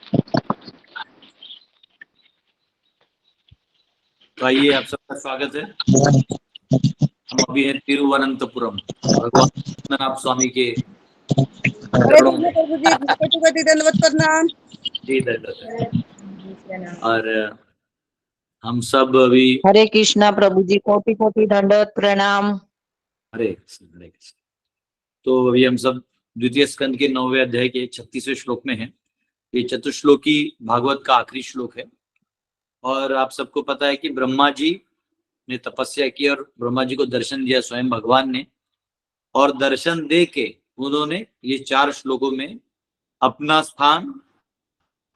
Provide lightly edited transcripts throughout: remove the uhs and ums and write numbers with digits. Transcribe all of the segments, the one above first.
तो आइए, आप सबका स्वागत है। हम अभी हैं तिरुवनंतपुरम, भगवान आप स्वामी के हरे चरणों कृष्ण में। प्रभु जी, कोटि कोटि दंडवत प्रणाम। जी दंडवत। और हम सब अभी हरे कृष्णा प्रभु जी, कोटि कोटि दंडवत प्रणाम। हरे कृष्ण हरे कृष्ण। तो अभी हम सब द्वितीय स्कंद के 9वें अध्याय के 36वें श्लोक में हैं। ये चतुश्लोकी भागवत का आखिरी श्लोक है। और आप सबको पता है कि ब्रह्मा जी ने तपस्या की और ब्रह्मा जी को दर्शन दिया स्वयं भगवान ने। और दर्शन दे के उन्होंने ये 4 श्लोकों में अपना स्थान,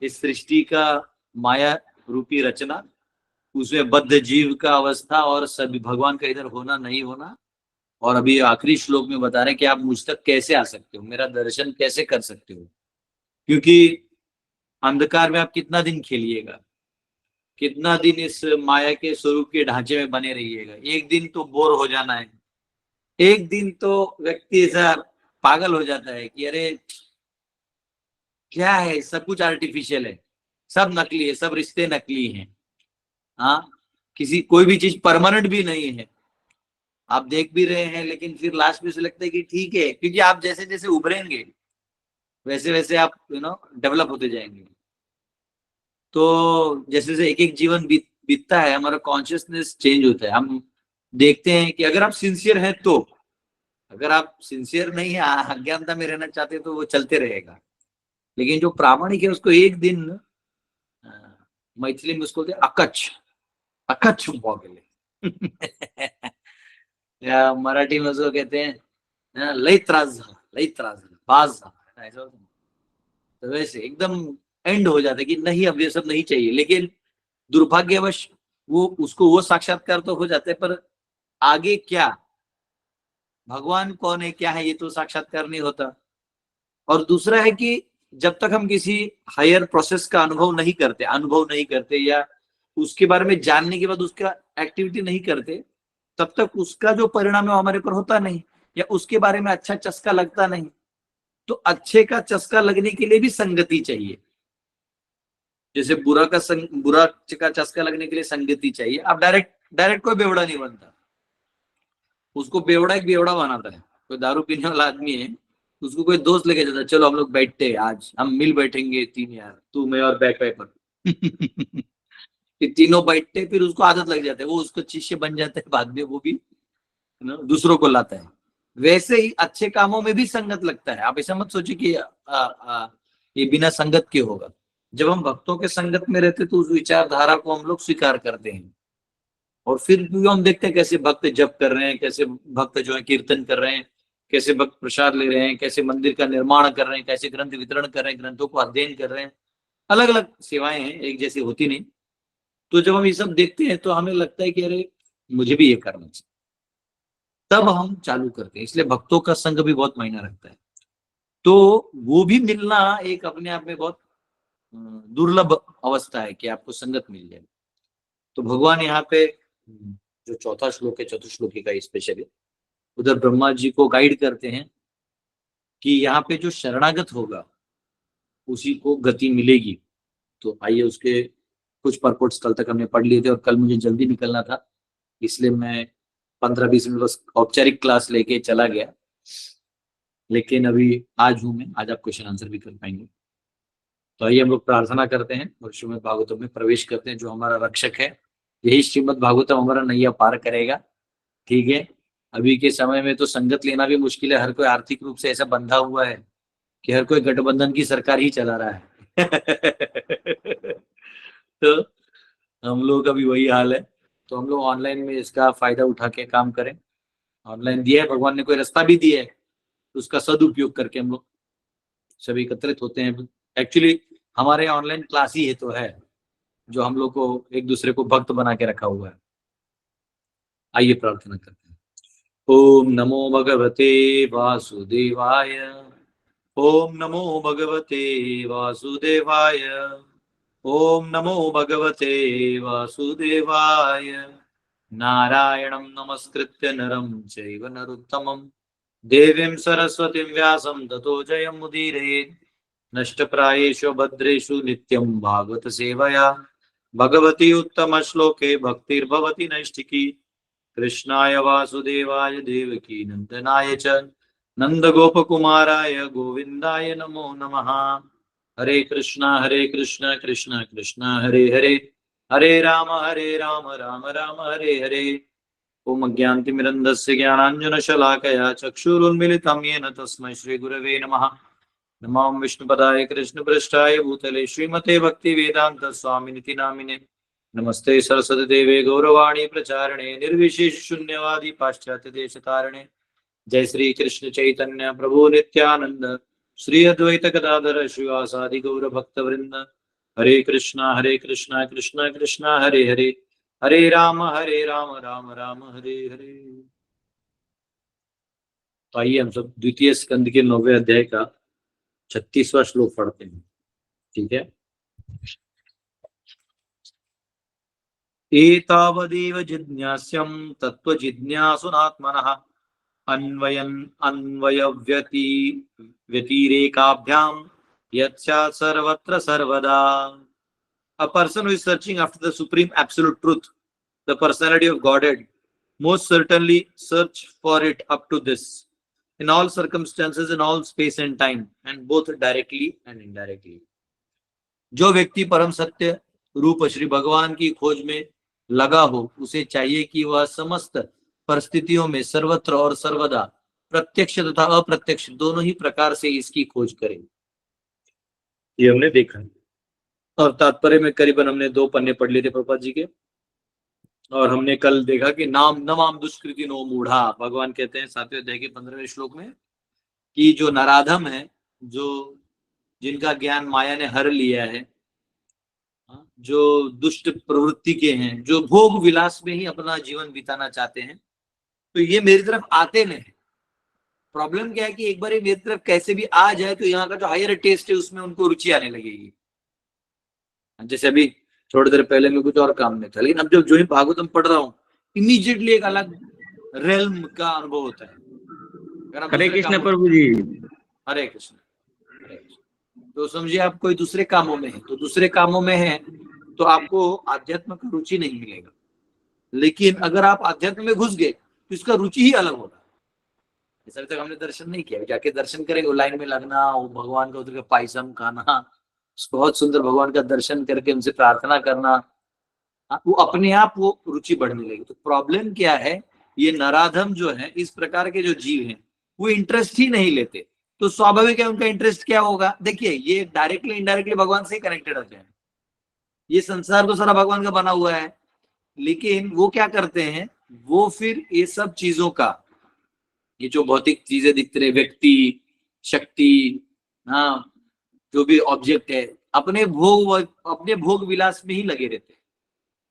इस सृष्टि का माया रूपी रचना, उसमें बद्ध जीव का अवस्था और सभी भगवान का इधर होना नहीं होना, और अभी आखिरी श्लोक में बता रहे हैं कि आप मुझ तक कैसे आ सकते हो, मेरा दर्शन कैसे कर सकते हो। क्योंकि अंधकार में आप कितना दिन खेलिएगा, कितना दिन इस माया के स्वरूप के ढांचे में बने रहिएगा। एक दिन तो बोर हो जाना है, एक दिन तो व्यक्ति ऐसा पागल हो जाता है कि अरे क्या है, सब कुछ आर्टिफिशियल है, सब नकली है, सब रिश्ते नकली हैं। हाँ, किसी कोई भी चीज परमानेंट भी नहीं है। आप देख भी रहे हैं, लेकिन फिर लास्ट में से लगता है कि ठीक है, क्योंकि आप जैसे जैसे उभरेंगे वैसे वैसे आप डेवलप होते जाएंगे। तो जैसे जैसे एक एक जीवन बीतता है, हमारा कॉन्शियसनेस चेंज होता है। हम देखते हैं कि अगर आप सिंसियर हैं तो, अगर आप सिंसियर नहीं है, अज्ञानता में रहना चाहते हैं, तो वो चलते रहेगा। लेकिन जो प्रामाणिक है उसको एक दिन मैथिली में उसको बोलते अकच्छ, अकच्छ भोगले। या मराठी में उसको कहते हैं लई त्रास झाला, लई त्रास झाला, बास झाला, ऐसा होता है। तो वैसे एकदम एंड हो जाता है कि नहीं, अब ये सब नहीं चाहिए। लेकिन दुर्भाग्यवश वो उसको वो साक्षात्कार तो हो जाता है, पर आगे क्या, भगवान कौन है, क्या है, ये तो साक्षात्कार नहीं होता। और दूसरा है कि जब तक हम किसी हायर प्रोसेस का अनुभव नहीं करते या उसके बारे में जानने के बाद उसका एक्टिविटी नहीं करते, तब तक उसका जो परिणाम है वो हमारे ऊपर होता नहीं, या उसके बारे में अच्छा चस्का लगता नहीं। तो अच्छे का चस्का लगने के लिए भी संगति चाहिए। जैसे बुरा का चस्का लगने के लिए संगति चाहिए। अब डायरेक्ट डायरेक्ट कोई बेवड़ा नहीं बनता, उसको बेवड़ा एक बेवड़ा बनाता है। कोई दारू पीने वाला आदमी है, उसको कोई दोस्त लेके जाता है, चलो हम लोग बैठते हैं, आज हम मिल बैठेंगे 3 यार, तू मैं और बैक पैपर। फिर तीनों बैठते, फिर उसको आदत लग जाता है, वो उसको शिष्य बन जाता है बाद में, वो भी दूसरों को लाता है। वैसे ही अच्छे कामों में भी संगत लगता है। आप ऐसा मत सोचिए कि ये बिना संगत के होगा। जब हम भक्तों के संगत में रहते तो उस विचारधारा को हम लोग स्वीकार करते हैं। और फिर भी हम देखते हैं कैसे भक्त जप कर रहे हैं, कैसे भक्त जो है कीर्तन कर रहे हैं, कैसे भक्त प्रसाद ले रहे हैं, कैसे मंदिर का निर्माण कर रहे हैं, कैसे ग्रंथ वितरण कर रहे हैं, ग्रंथों को अध्ययन कर रहे हैं। अलग अलग सेवाएं हैं, एक जैसी होती नहीं। तो जब हम ये सब देखते हैं तो हमें लगता है कि अरे मुझे भी ये करना चाहिए, तब हम चालू करते हैं। इसलिए भक्तों का संग भी बहुत मायना रखता है। तो वो भी मिलना एक अपने आप में बहुत दुर्लभ अवस्था है कि आपको संगत मिल जाए। तो भगवान यहाँ पे जो चौथा श्लोक है, चतुश्लोकी का स्पेशली, उधर ब्रह्मा जी को गाइड करते हैं कि यहाँ पे जो शरणागत होगा उसी को गति मिलेगी। तो आइए, उसके कुछ परपोर्ट्स कल तक हमने पढ़ लिए थे, और कल मुझे जल्दी निकलना था, इसलिए मैं 15-20 मिनट बस औपचारिक क्लास लेके चला गया। लेकिन अभी आज हूं मैं, आज आप क्वेश्चन आंसर भी कर पाएंगे। तो आइए हम लोग प्रार्थना करते हैं और श्रीमद् भागवतम में प्रवेश करते हैं, जो हमारा रक्षक है। यही श्रीमद् भागवतम हमारा नैया पार करेगा। ठीक है, अभी के समय में तो संगत लेना भी मुश्किल है। हर कोई आर्थिक रूप से ऐसा बंधा हुआ है कि हर कोई गठबंधन की सरकार ही चला रहा है। तो हम लोग का भी वही हाल है। तो हम लोग ऑनलाइन में इसका फायदा उठा के काम करें। ऑनलाइन दिया है भगवान ने, कोई रास्ता भी दिया है, तो उसका सदुपयोग करके हम लोग सभी एकत्रित होते हैं। एक्चुअली हमारे ऑनलाइन क्लास ही है तो है जो हम लोग को एक दूसरे को भक्त बना के रखा हुआ है। आइए प्रार्थना करते हैं। ओम नमो भगवते वासुदेवाय। ओम नमो भगवते वासुदेवाय। ओम नमो भगवते वासुदेवाय। नारायणं नमस्कृत्य नरं चैव नरोत्तमं देवीं सरस्वतीं व्यासं ततो जयमुदीरयेत्। नष्टप्रायेषु भद्रेषु नित्यं भागवत सेवया भगवती उत्तम श्लोके भक्तिर्भवति नैष्ठिकी। कृष्णाय वासुदेवाय देवकी नंदनाय च नंद गोपकुमाराय गोविंदाय नमो नमः। हरे कृष्णा कृष्ण कृष्ण हरे हरे, हरे राम राम राम हरे हरे। ओम अज्ञानतिमिरन्धस्य ज्ञानाञ्जनशलाकया चक्षुरुन्मिलितं येन तस्मै श्रीगुरवे नमः। नमो विष्णुपदाय कृष्णपृष्ठाय भूतले श्रीमते भक्तिवेदांत स्वामिनिति नामिने। नमस्ते सरस्वती देवे गौरवाणी प्रचारणे निर्विशेष शून्यवादी पाश्चात्य देश तारणे। जय श्री कृष्ण चैतन्य प्रभु नित्यानंद श्री अद्वैत गदाधर श्रीवासादि गौर भक्त वृंद। हरे कृष्णा कृष्ण कृष्ण हरे हरे, हरे राम राम राम हरे हरे। तो आइए हम सब द्वितीय स्कंद के 9वें अध्याय का 36वां श्लोक पढ़ते हैं। ठीक है। एतावदेव जिज्ञास्यं तत्त्वजिज्ञासुनात्मनः अन्वयव्यति व्यतिरेकाभ्याम यत्स्यात् सर्वत्र सर्वदा। A person who is searching after the supreme absolute truth, the personality of Godhead, most certainly search for it up to this, in all circumstances, in all space and time, and both directly and indirectly. जो व्यक्ति परम सत्य रूप श्री भगवान की खोज में लगा हो, उसे चाहिए कि वह समस्त परिस्थितियों में सर्वत्र और सर्वदा प्रत्यक्ष तथा अप्रत्यक्ष दोनों ही प्रकार से इसकी खोज करे। ये हमने देखा और तात्पर्य में करीबन हमने 2 पन्ने पढ़ लिए थे प्रभुपाद जी के। और हमने कल देखा कि नाम नमाम दुष्कृति नो मूढ़ा, भगवान कहते हैं 7वें अध्याय के 15वें श्लोक में कि जो नराधम है, जो जिनका ज्ञान माया ने हर लिया है, जो दुष्ट प्रवृत्ति के हैं, जो भोग विलास में ही अपना जीवन बिताना चाहते हैं, तो ये मेरी तरफ आते नहीं। प्रॉब्लम क्या है कि एक बार ये मेरी तरफ कैसे भी आ जाए तो यहाँ का जो हायर टेस्ट है उसमें उनको रुचि आने लगेगी। जैसे अभी थोड़ी देर पहले मैं कुछ और काम में था, लेकिन अब जब जो ही भागवतम पढ़ रहा हूँ इमीडिएटली एक अलग रेल्म का अनुभव होता है। हरे कृष्ण प्रभु जी। हरे कृष्ण। तो समझिए आप कोई दूसरे कामों में है, तो दूसरे कामों में है तो आपको आध्यात्म का रुचि नहीं मिलेगा। लेकिन अगर आप आध्यात्म में घुस गए तो इसका रुचि ही अलग होगा। जैसे अभी तक हमने दर्शन नहीं किया, जाके दर्शन करेंगे, वो लाइन में लगना, वो भगवान का उतर के पायसम खाना, बहुत सुंदर भगवान का दर्शन करके उनसे प्रार्थना करना, वो अपने आप वो रुचि बढ़ने लगेगी। तो प्रॉब्लम क्या है, ये नराधम जो है, इस प्रकार के जो जीव हैं, वो इंटरेस्ट ही नहीं लेते। तो स्वाभाविक है उनका इंटरेस्ट क्या होगा। देखिए ये डायरेक्टली इनडायरेक्टली भगवान से ही कनेक्टेड होते हैं। ये संसार तो सारा भगवान का बना हुआ है, लेकिन वो क्या करते हैं, वो फिर ये सब चीजों का, ये जो भौतिक चीजें दिखते रहे, व्यक्ति, शक्ति, हाँ, जो भी ऑब्जेक्ट है, अपने भोग विलास में ही लगे रहते हैं।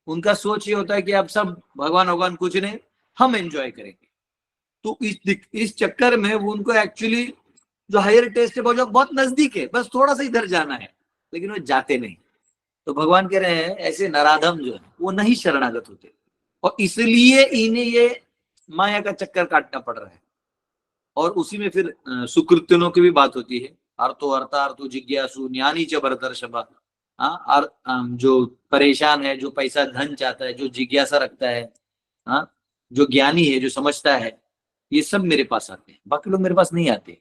उनका सोच ये होता है कि अब सब भगवान कुछ नहीं, हम एंजॉय करेंगे। तो इस चक्कर में वो उनको एक्चुअली जो हायर टेस्ट है बहुत नजदीक है, बस थोड़ा सा इधर जाना है, लेकिन वो जाते नहीं। तो भगवान कह रहे हैं ऐसे नराधम जो है वो नहीं शरणागत होते, और इसलिए इन्हें ये माया का चक्कर काटना पड़ रहा है। और उसी में फिर सुकृत्यों की भी बात होती है। अर्थो अर्थार्थो जिज्ञासु ज्ञानी च भरतर्षभा। जो परेशान है, जो पैसा धन चाहता है, जो जिज्ञासा रखता है, जो ज्ञानी है, जो समझता है, ये सब मेरे पास आते हैं, बाकी लोग मेरे पास नहीं आते।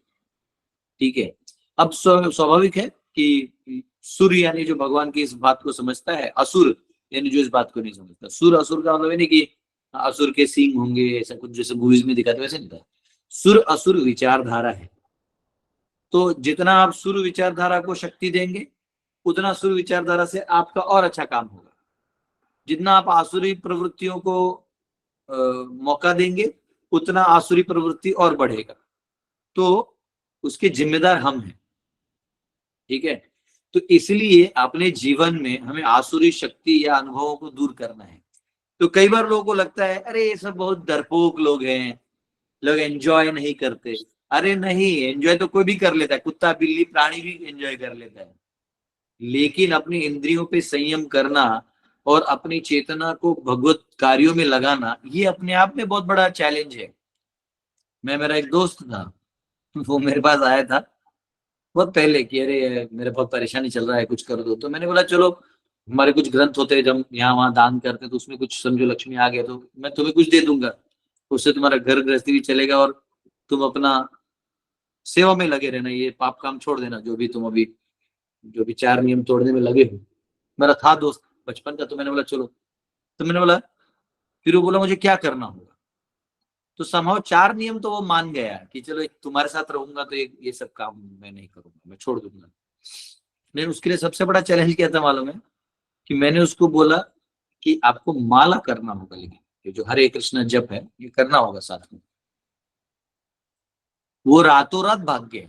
ठीक है। अब स्वाभाविक है कि सूर्य यानी जो भगवान की इस बात को समझता है, असुर यानी जो इस बात को नहीं समझता। सुर असुर का मतलब नहीं कि असुर के सींग होंगे, ऐसा कुछ जैसे मूवीज में दिखाते वैसे नहीं था। सुर असुर विचारधारा है। तो जितना आप सुर विचारधारा को शक्ति देंगे, उतना सुर विचारधारा से आपका और अच्छा काम होगा। जितना आप आसुरी प्रवृत्तियों को मौका देंगे, उतना आसुरी प्रवृत्ति और बढ़ेगा। तो उसके जिम्मेदार हम हैं। ठीक है। तो इसलिए अपने जीवन में हमें आसुरी शक्ति या अनुभवों को दूर करना है। तो कई बार लोगों को लगता है अरे ये सब बहुत डरपोक लोग हैं, लोग एंजॉय नहीं करते। अरे नहीं, एंजॉय तो कोई भी कर लेता है, कुत्ता बिल्ली प्राणी भी एंजॉय कर लेता है। लेकिन अपनी इंद्रियों पे संयम करना और अपनी चेतना को भगवत कार्यों में लगाना, ये अपने आप में बहुत बड़ा चैलेंज है। मेरा एक दोस्त था, वो मेरे पास आया था, बहुत पहले कि अरे मेरे बहुत परेशानी चल रहा है, कुछ कर दो। तो मैंने बोला चलो, हमारे कुछ ग्रंथ होते हैं, जब यहाँ वहाँ दान करते तो उसमें कुछ समझो लक्ष्मी आ गया तो मैं तुम्हें कुछ दे दूंगा, उससे तुम्हारा घर गृहस्थी भी चलेगा और तुम अपना सेवा में लगे रहना, ये पाप काम छोड़ देना, जो भी तुम अभी जो भी 4 नियम तोड़ने में लगे हो। मेरा था दोस्त बचपन का, तो मैंने बोला चलो। तो मैंने बोला, फिर वो बोला मुझे क्या करना होगा। तो समहाउ 4 नियम तो वो मान गया कि चलो तुम्हारे साथ रहूंगा तो ये सब काम मैं नहीं करूंगा, मैं छोड़ दूंगा। लेकिन उसके लिए सबसे बड़ा चैलेंज क्या था मालूम है? कि मैंने उसको बोला कि आपको माला करना होगा, लेकिन ये जो हरे कृष्ण जप है ये करना होगा साथ में। वो रातों रात भाग गया।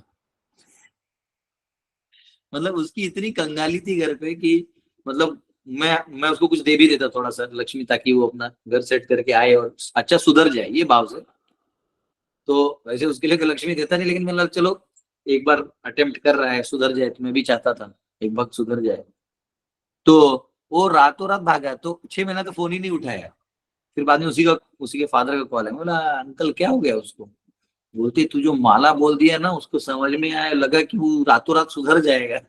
मतलब उसकी इतनी कंगाली थी घर पे कि मतलब मैं उसको कुछ दे भी देता थोड़ा सा लक्ष्मी, ताकि वो अपना घर सेट करके आए और अच्छा सुधर जाए, ये भाव से। तो वैसे उसके लिए तो लक्ष्मी देता नहीं, लेकिन मतलब चलो एक बार अटेम्प्ट कर रहा है, सुधर जाए, तो मैं भी चाहता था एक वक्त सुधर जाए। तो वो रातों रात भागा, तो 6 महीना तो फोन ही नहीं उठाया। फिर बाद में उसी के फादर का कॉल है, बोला अंकल क्या हो गया उसको? बोलते तू जो माला बोल दिया ना, उसको समझ में आया, लगा कि वो रातों रात सुधर जाएगा।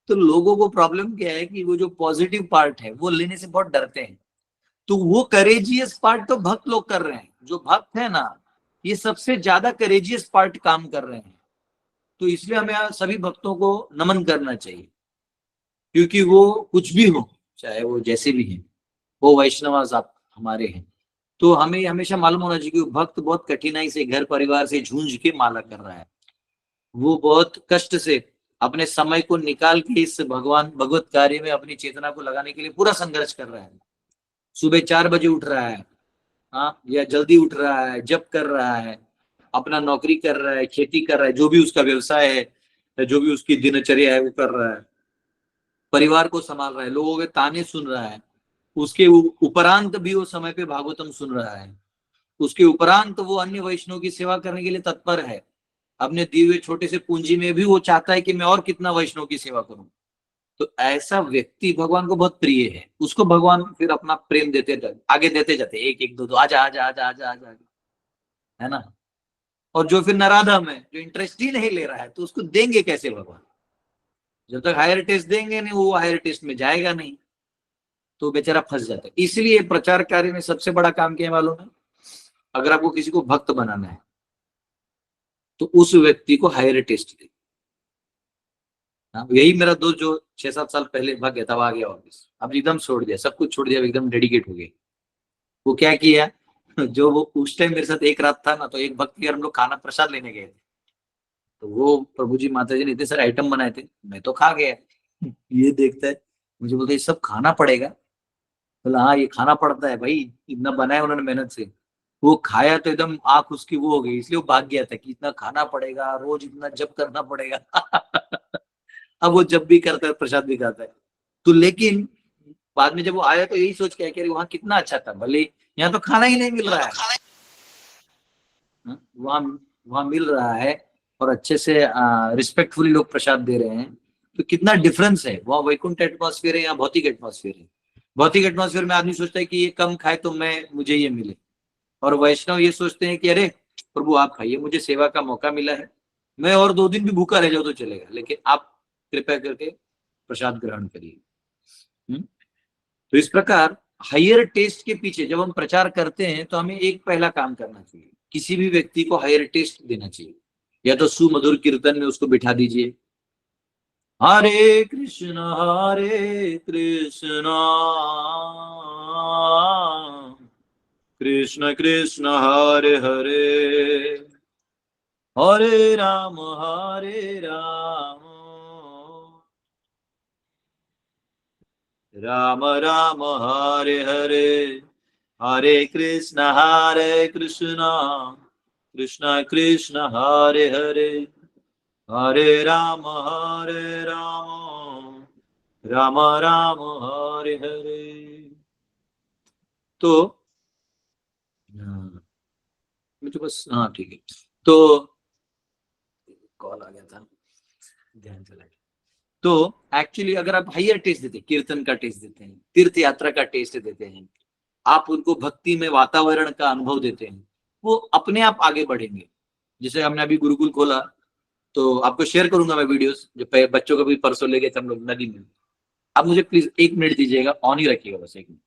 तो लोगों को प्रॉब्लम क्या है कि वो जो पॉजिटिव पार्ट है वो लेने से बहुत डरते हैं। तो वो करेजियस पार्ट तो भक्त लोग कर रहे हैं, जो भक्त है ना, ये सबसे ज्यादा करेजियस पार्ट काम कर रहे हैं। तो इसलिए हमें सभी भक्तों को नमन करना चाहिए, क्योंकि वो कुछ भी हो, चाहे वो जैसे भी हैं, वो वैष्णव आप हमारे हैं। तो हमें हमेशा मालूम होना चाहिए कि वो भक्त बहुत कठिनाई से घर परिवार से जूझ के माला कर रहा है। वो बहुत कष्ट से अपने समय को निकाल के इस भगवत कार्य में अपनी चेतना को लगाने के लिए पूरा संघर्ष कर रहा है। सुबह 4 बजे उठ रहा है, हाँ, या जल्दी उठ रहा है, जब कर रहा है, अपना नौकरी कर रहा है, खेती कर रहा है, जो भी उसका व्यवसाय है या जो भी उसकी दिनचर्या है वो कर रहा है, परिवार को संभाल रहा है, लोगों के ताने सुन रहा है। उसके उपरांत भी वो समय पे भागवतम सुन रहा है। उसके उपरांत वो अन्य वैष्णव की सेवा करने के लिए तत्पर है। अपने दिए हुए छोटे से पूंजी में भी वो चाहता है कि मैं और कितना वैष्णव की सेवा करूं। तो ऐसा व्यक्ति भगवान को बहुत प्रिय है। उसको भगवान फिर अपना प्रेम देते जाते, आगे देते जाते, एक एक दो दो, आजा आजा आजा आजा आजा, है ना। और जो फिर नराधम है, जो इंटरेस्ट ही नहीं ले रहा है, तो उसको देंगे कैसे भगवान? जब तक हायर टेस्ट देंगे नहीं, वो हायर टेस्ट में जाएगा नहीं, तो बेचारा फंस जाता है। इसलिए प्रचार कार्य में सबसे बड़ा काम क्या है मालूम है? अगर आपको किसी को भक्त बनाना है तो उस व्यक्ति को हायर टेस्ट दे। हाँ, यही मेरा दोस्त जो 6-7 साल पहले भाग गया था, वो आ गया वापस, अब एकदम छोड़ दिया, सब कुछ छोड़ दिया, एकदम डेडिकेट हो गए। वो क्या किया? जो वो उस टाइम मेरे साथ एक रात था ना, तो एक भक्त के घर हम लोग खाना प्रसाद लेने गए थे। तो वो प्रभु जी माता जी ने इतने सारे आइटम बनाए थे, मैं तो खा गया। ये देखता है, मुझे बोलता है ये सब खाना पड़ेगा। बोला हाँ ये खाना पड़ता है भाई, इतना बनाया उन्होंने मेहनत से। वो खाया तो एकदम आंख उसकी वो हो गई, इसलिए वो भाग गया था कि इतना खाना पड़ेगा, रोज इतना जप करना पड़ेगा। अब वो जब भी करता है प्रसाद भी खाता है। तो लेकिन बाद में जब वो आया तो यही सोच के आया कि वहां कितना अच्छा था, भले यहाँ तो खाना ही नहीं मिल रहा है, वहां वहां मिल रहा है और अच्छे से रिस्पेक्टफुली लोग प्रसाद दे रहे हैं। तो कितना डिफरेंस है, वहां वैकुंठ एटमॉस्फेयर है, यहाँ भौतिक एटमॉस्फेयर है। भौतिक एटमॉस्फेयर में आदमी सोचता है कि ये कम खाए तो मैं मुझे ये मिले, और वैष्णव ये सोचते हैं कि अरे प्रभु आप खाइए, मुझे सेवा का मौका मिला है, मैं और 2 दिन भी भूखा रह जाऊं तो चलेगा, लेकिन आप कृपया करके प्रसाद ग्रहण करिए। तो इस प्रकार हायर टेस्ट के पीछे जब हम प्रचार करते हैं तो हमें एक पहला काम करना चाहिए, किसी भी व्यक्ति को हायर टेस्ट देना चाहिए। या तो सुमधुर कीर्तन में उसको बिठा दीजिए, हरे कृष्ण कृष्ण कृष्ण हरे हरे, हरे राम राम राम हरे हरे, हरे कृष्ण कृष्ण कृष्ण हरे हरे, हरे राम राम राम हरे हरे। तो मुझे बस, हाँ ठीक है। तो कॉल आ गया था, ध्यान चला गया। तो एक्चुअली अगर आप हायर टेस्ट देते हैं, कीर्तन का टेस्ट देते हैं, तीर्थ यात्रा का टेस्ट देते हैं, आप उनको भक्ति में वातावरण का अनुभव देते हैं, वो अपने आप आगे बढ़ेंगे। जैसे हमने अभी गुरुकुल खोला, तो आपको शेयर करूंगा मैं वीडियोस, जो बच्चों को भी परसों ले गए थे हम लोग नदी में। आप मुझे प्लीज 1 मिनट दीजिएगा, ऑन ही रखिएगा बस 1 मिनट।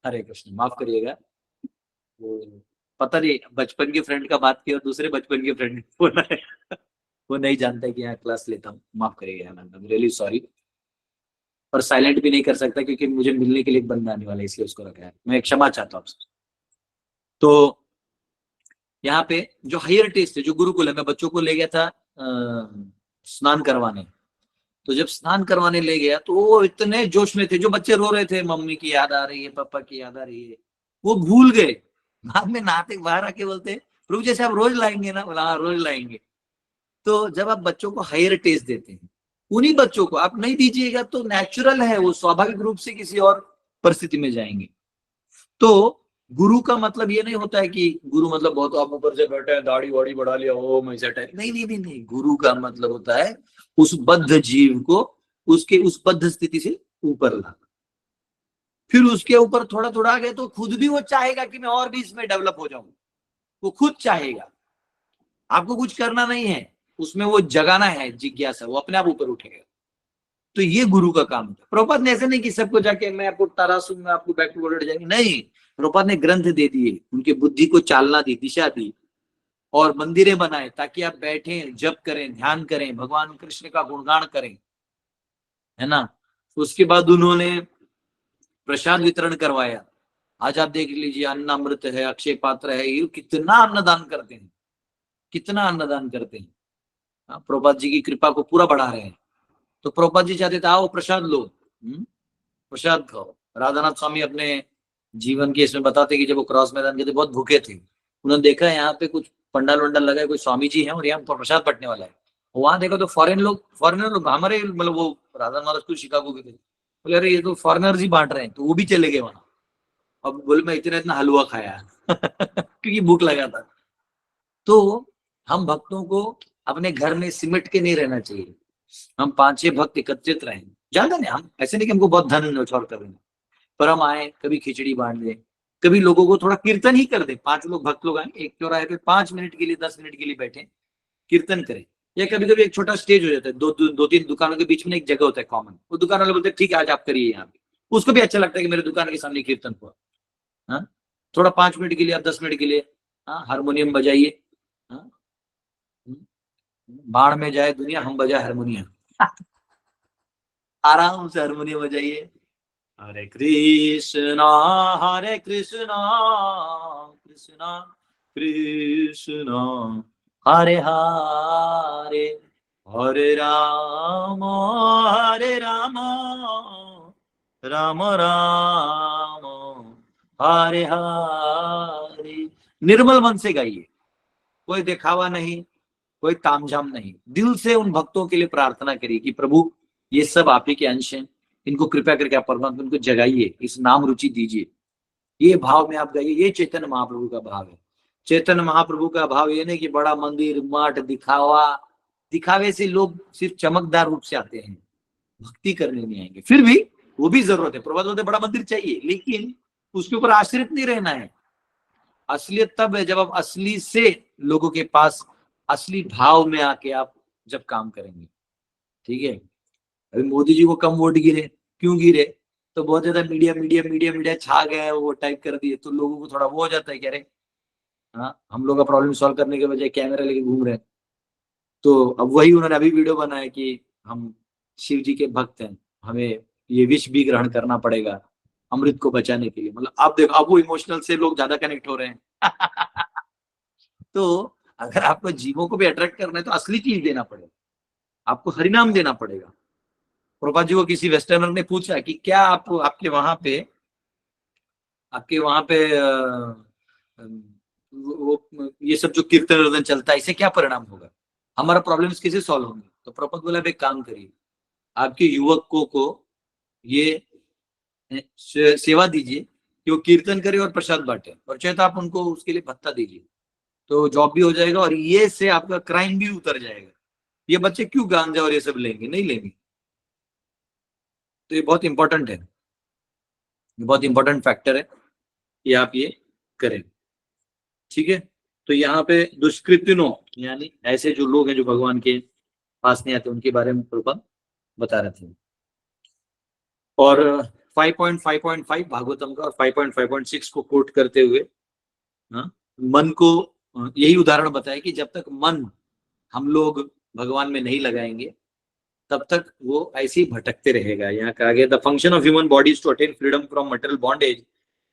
हरे कृष्ण, माफ करिएगा, वो पता नहीं बचपन के फ्रेंड का बात किया और दूसरे बचपन के फ्रेंड फोन आया। वो नहीं जानता है कि यहाँ क्लास लेता हूँ, माफ करिएगा, आई एम रियली सॉरी। और साइलेंट भी नहीं कर सकता क्योंकि मुझे मिलने के लिए एक बंदा आने वाला है, इसलिए उसको रखा है। मैं क्षमा चाहता हूँ आपसे। तो यहाँ पे जो हायर टेस्ट है, जो गुरुकुल है, मैं बच्चों को ले गया था स्नान करवाने। तो जब स्नान करवाने ले गया तो वो इतने जोश में थे, जो बच्चे रो रहे थे, मम्मी की याद आ रही है, पापा की याद आ रही है, वो भूल गए। बाद में नहाते बाहर आके बोलते, प्रभु जैसे आप रोज लाएंगे ना? बोला हाँ रोज लाएंगे। तो जब आप बच्चों को हायर टेस्ट देते हैं, उन्हीं बच्चों को आप नहीं दीजिएगा तो नेचुरल है, वो स्वाभाविक रूप से किसी और परिस्थिति में जाएंगे। तो गुरु का मतलब ये नहीं होता है कि गुरु मतलब बहुत आप ऊपर से बैठे हैं, दाढ़ी वाड़ी बढ़ा लिया, ओ मैं सेट है, नहीं नहीं नहीं नहीं। गुरु का मतलब होता है उस बद्ध जीव को उसके उस बद्ध स्थिति से ऊपर लाना। फिर उसके ऊपर थोड़ा थोड़ा आ गए तो खुद भी वो चाहेगा कि मैं और भी इसमें डेवलप हो जाऊं। वो खुद चाहेगा, आपको कुछ करना नहीं है, उसमें वो जगाना है जिज्ञासा, वो अपने आप ऊपर उठेगा। तो ये गुरु का काम है। प्रभुपाद ने ऐसे नहीं कि सबको जाके मैं आपको तारासुम में आपको बैकवर्ड जाएंगे, नहीं। प्रभुपाद ने ग्रंथ दे दिए, उनके बुद्धि को चालना दी, दिशा दी, और मंदिरें बनाए ताकि आप बैठें, जप करें, ध्यान करें, भगवान कृष्ण का गुणगान करें, है ना। उसके बाद उन्होंने प्रसाद वितरण करवाया। आज आप देख लीजिए, अन्न अमृत है, अक्षय पात्र है, ये कितना अन्नदान करते हैं, कितना अन्नदान करते हैं। प्रभुपाद जी की कृपा को पूरा बढ़ा रहे हैं। तो प्रभुपाद जी चाहते थे आओ प्रसाद लो, प्रसाद खाओ। राधानाथ स्वामी अपने जीवन के इसमें बताते कि जब वो क्रॉस मैदान गए थे, बहुत भूखे थे, उन्होंने देखा यहाँ पे कुछ पंडाल वंडाल लगा है, कोई स्वामी जी हैं और यहाँ पर प्रसाद बंटने वाला है। वहां देखो तो फॉरेनर लोग हमारे मतलब वो राधा महाराज स्कूल शिकागो के थे, बोले अरे ये तो फॉरेनर्स ही बांट रहे हैं, तो वो भी चले गए वहां। अब बोले मैं इतना इतना हलवा खाया क्योंकि भूख लगा था। तो हम भक्तों को अपने घर में सिमट के नहीं रहना चाहिए। हम 5-6 भक्त एकत्रित रहें, ज्यादा नहीं, हम ऐसे नहीं कि हमको बहुत धन न्यौछावर कर देना, पर हम आए, कभी खिचड़ी बांट दें, कभी लोगों को थोड़ा कीर्तन ही कर दे। 5 लोग भक्त लोग आए, एक चौराहे पे 5 मिनट के लिए 10 मिनट के लिए बैठे, कीर्तन करें। या कभी कभी एक छोटा स्टेज हो जाता है, दो तीन दुकानों के बीच में एक जगह होता है कॉमन, वो दुकान वाले बोलते हैं ठीक है आज आप करिए यहाँ पे। उसको भी अच्छा लगता है कि मेरे दुकान के सामने कीर्तन हुआ। हाँ, थोड़ा 5 मिनट के लिए, आप 10 मिनट के लिए हाँ हारमोनियम बजाइए। हाँ, बाढ़ में जाए दुनिया, हम बजाए हारमोनियम आराम से हारमोनियम बजाइए। हरे कृष्णा हरे कृष्णा कृष्णा कृष्णा हरे हरे, हरे राम राम राम हरे हरे। निर्मल मन से गाइए, कोई दिखावा नहीं, कोई तामझाम नहीं। दिल से उन भक्तों के लिए प्रार्थना करिए कि प्रभु ये सब आप ही के अंश हैं, इनको कृपया करके आप परमात्मा इनको जगाइए, इस नाम रुचि दीजिए। ये भाव में आप गाइए। ये चैतन्य महाप्रभु का भाव है। चैतन्य महाप्रभु का भाव ये नहीं कि बड़ा मंदिर मठ दिखावा, दिखावे से लोग सिर्फ चमकदार रूप से आते हैं, भक्ति करने नहीं आएंगे। फिर भी वो भी जरूरत है, प्रभुपाद बोलते बड़ा मंदिर चाहिए, लेकिन उसके ऊपर आश्रित नहीं रहना है। असलियत तब है जब आप असली से लोगों के पास असली भाव में आके आप जब काम करेंगे। ठीक है, अभी मोदी जी को कम वोट गिरे, क्यों गिरे? तो बहुत ज्यादा मीडिया छा गया, वो टाइप कर दिए, तो लोगों को थोड़ा वो हो जाता है कि अरे हाँ, हम लोग का प्रॉब्लम सॉल्व करने के बजाय कैमरा लेके घूम रहे हैं। तो अब वही उन्होंने अभी वीडियो बनाया कि हम शिव जी के भक्त हैं, हमें ये विष भी ग्रहण करना पड़ेगा अमृत को बचाने के लिए। मतलब आप देखो, अब वो इमोशनल से लोग ज्यादा कनेक्ट हो रहे हैं तो अगर आपको जीवों को भी अट्रैक्ट करना है तो असली चीज देना पड़ेगा, आपको हरिनाम देना पड़ेगा। प्रभुपाद जी को किसी वेस्टर्नर ने पूछा कि क्या आप आपके वहां पे आपके वहां पे वो ये सब जो कीर्तन वर्तन चलता है, इससे क्या परिणाम होगा? हमारा प्रॉब्लम्स कैसे सॉल्व होंगे? तो प्रपद बोला, एक काम करिए, आपके युवकों को ये सेवा दीजिए कि वो कीर्तन करे और प्रसाद बांटे, और चाहे तो आप उनको उसके लिए भत्ता दीजिए, तो जॉब भी हो जाएगा और ये से आपका क्राइम भी उतर जाएगा। ये बच्चे क्यों गांजा और ये सब लेंगे? नहीं लेंगे। तो ये बहुत इंपॉर्टेंट है, ये बहुत इंपॉर्टेंट फैक्टर है कि आप ये करें। ठीक है, तो यहाँ पे दुष्कृतिनों यानी ऐसे जो लोग हैं जो भगवान के पास नहीं आते, उनके बारे में प्रभुपाद बता रहे थे। और 5.5.5 भागवतम का और 5.5.6 को कोट करते हुए मन को यही उदाहरण बताया कि जब तक मन हम लोग भगवान में नहीं लगाएंगे तब तक वो ऐसे ही भटकते रहेगा। यहाँ कहा गया, the function of human body is to attain freedom from material bondage,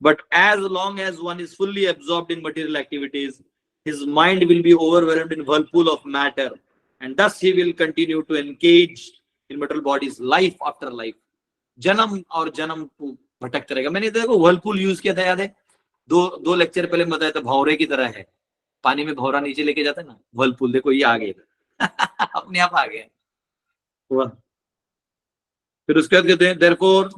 but as long as one is fully absorbed in material activities, his mind will be overwhelmed in whirlpool of matter, and thus he will continue to engage in material bodies life after life. जन्म और जन्म को भटकते रहेगा। मैंने देखो Whirlpool use किया था, याद है? दो लेक्चर पहले बताया था, भौरे की तरह है, पानी में भौरा नीचे लेके जाता है ना, व्हर्लपूल। देखो ये आ गया अपने आप आ गया हुआ। फिर उसके बाद कहते हैं, therefore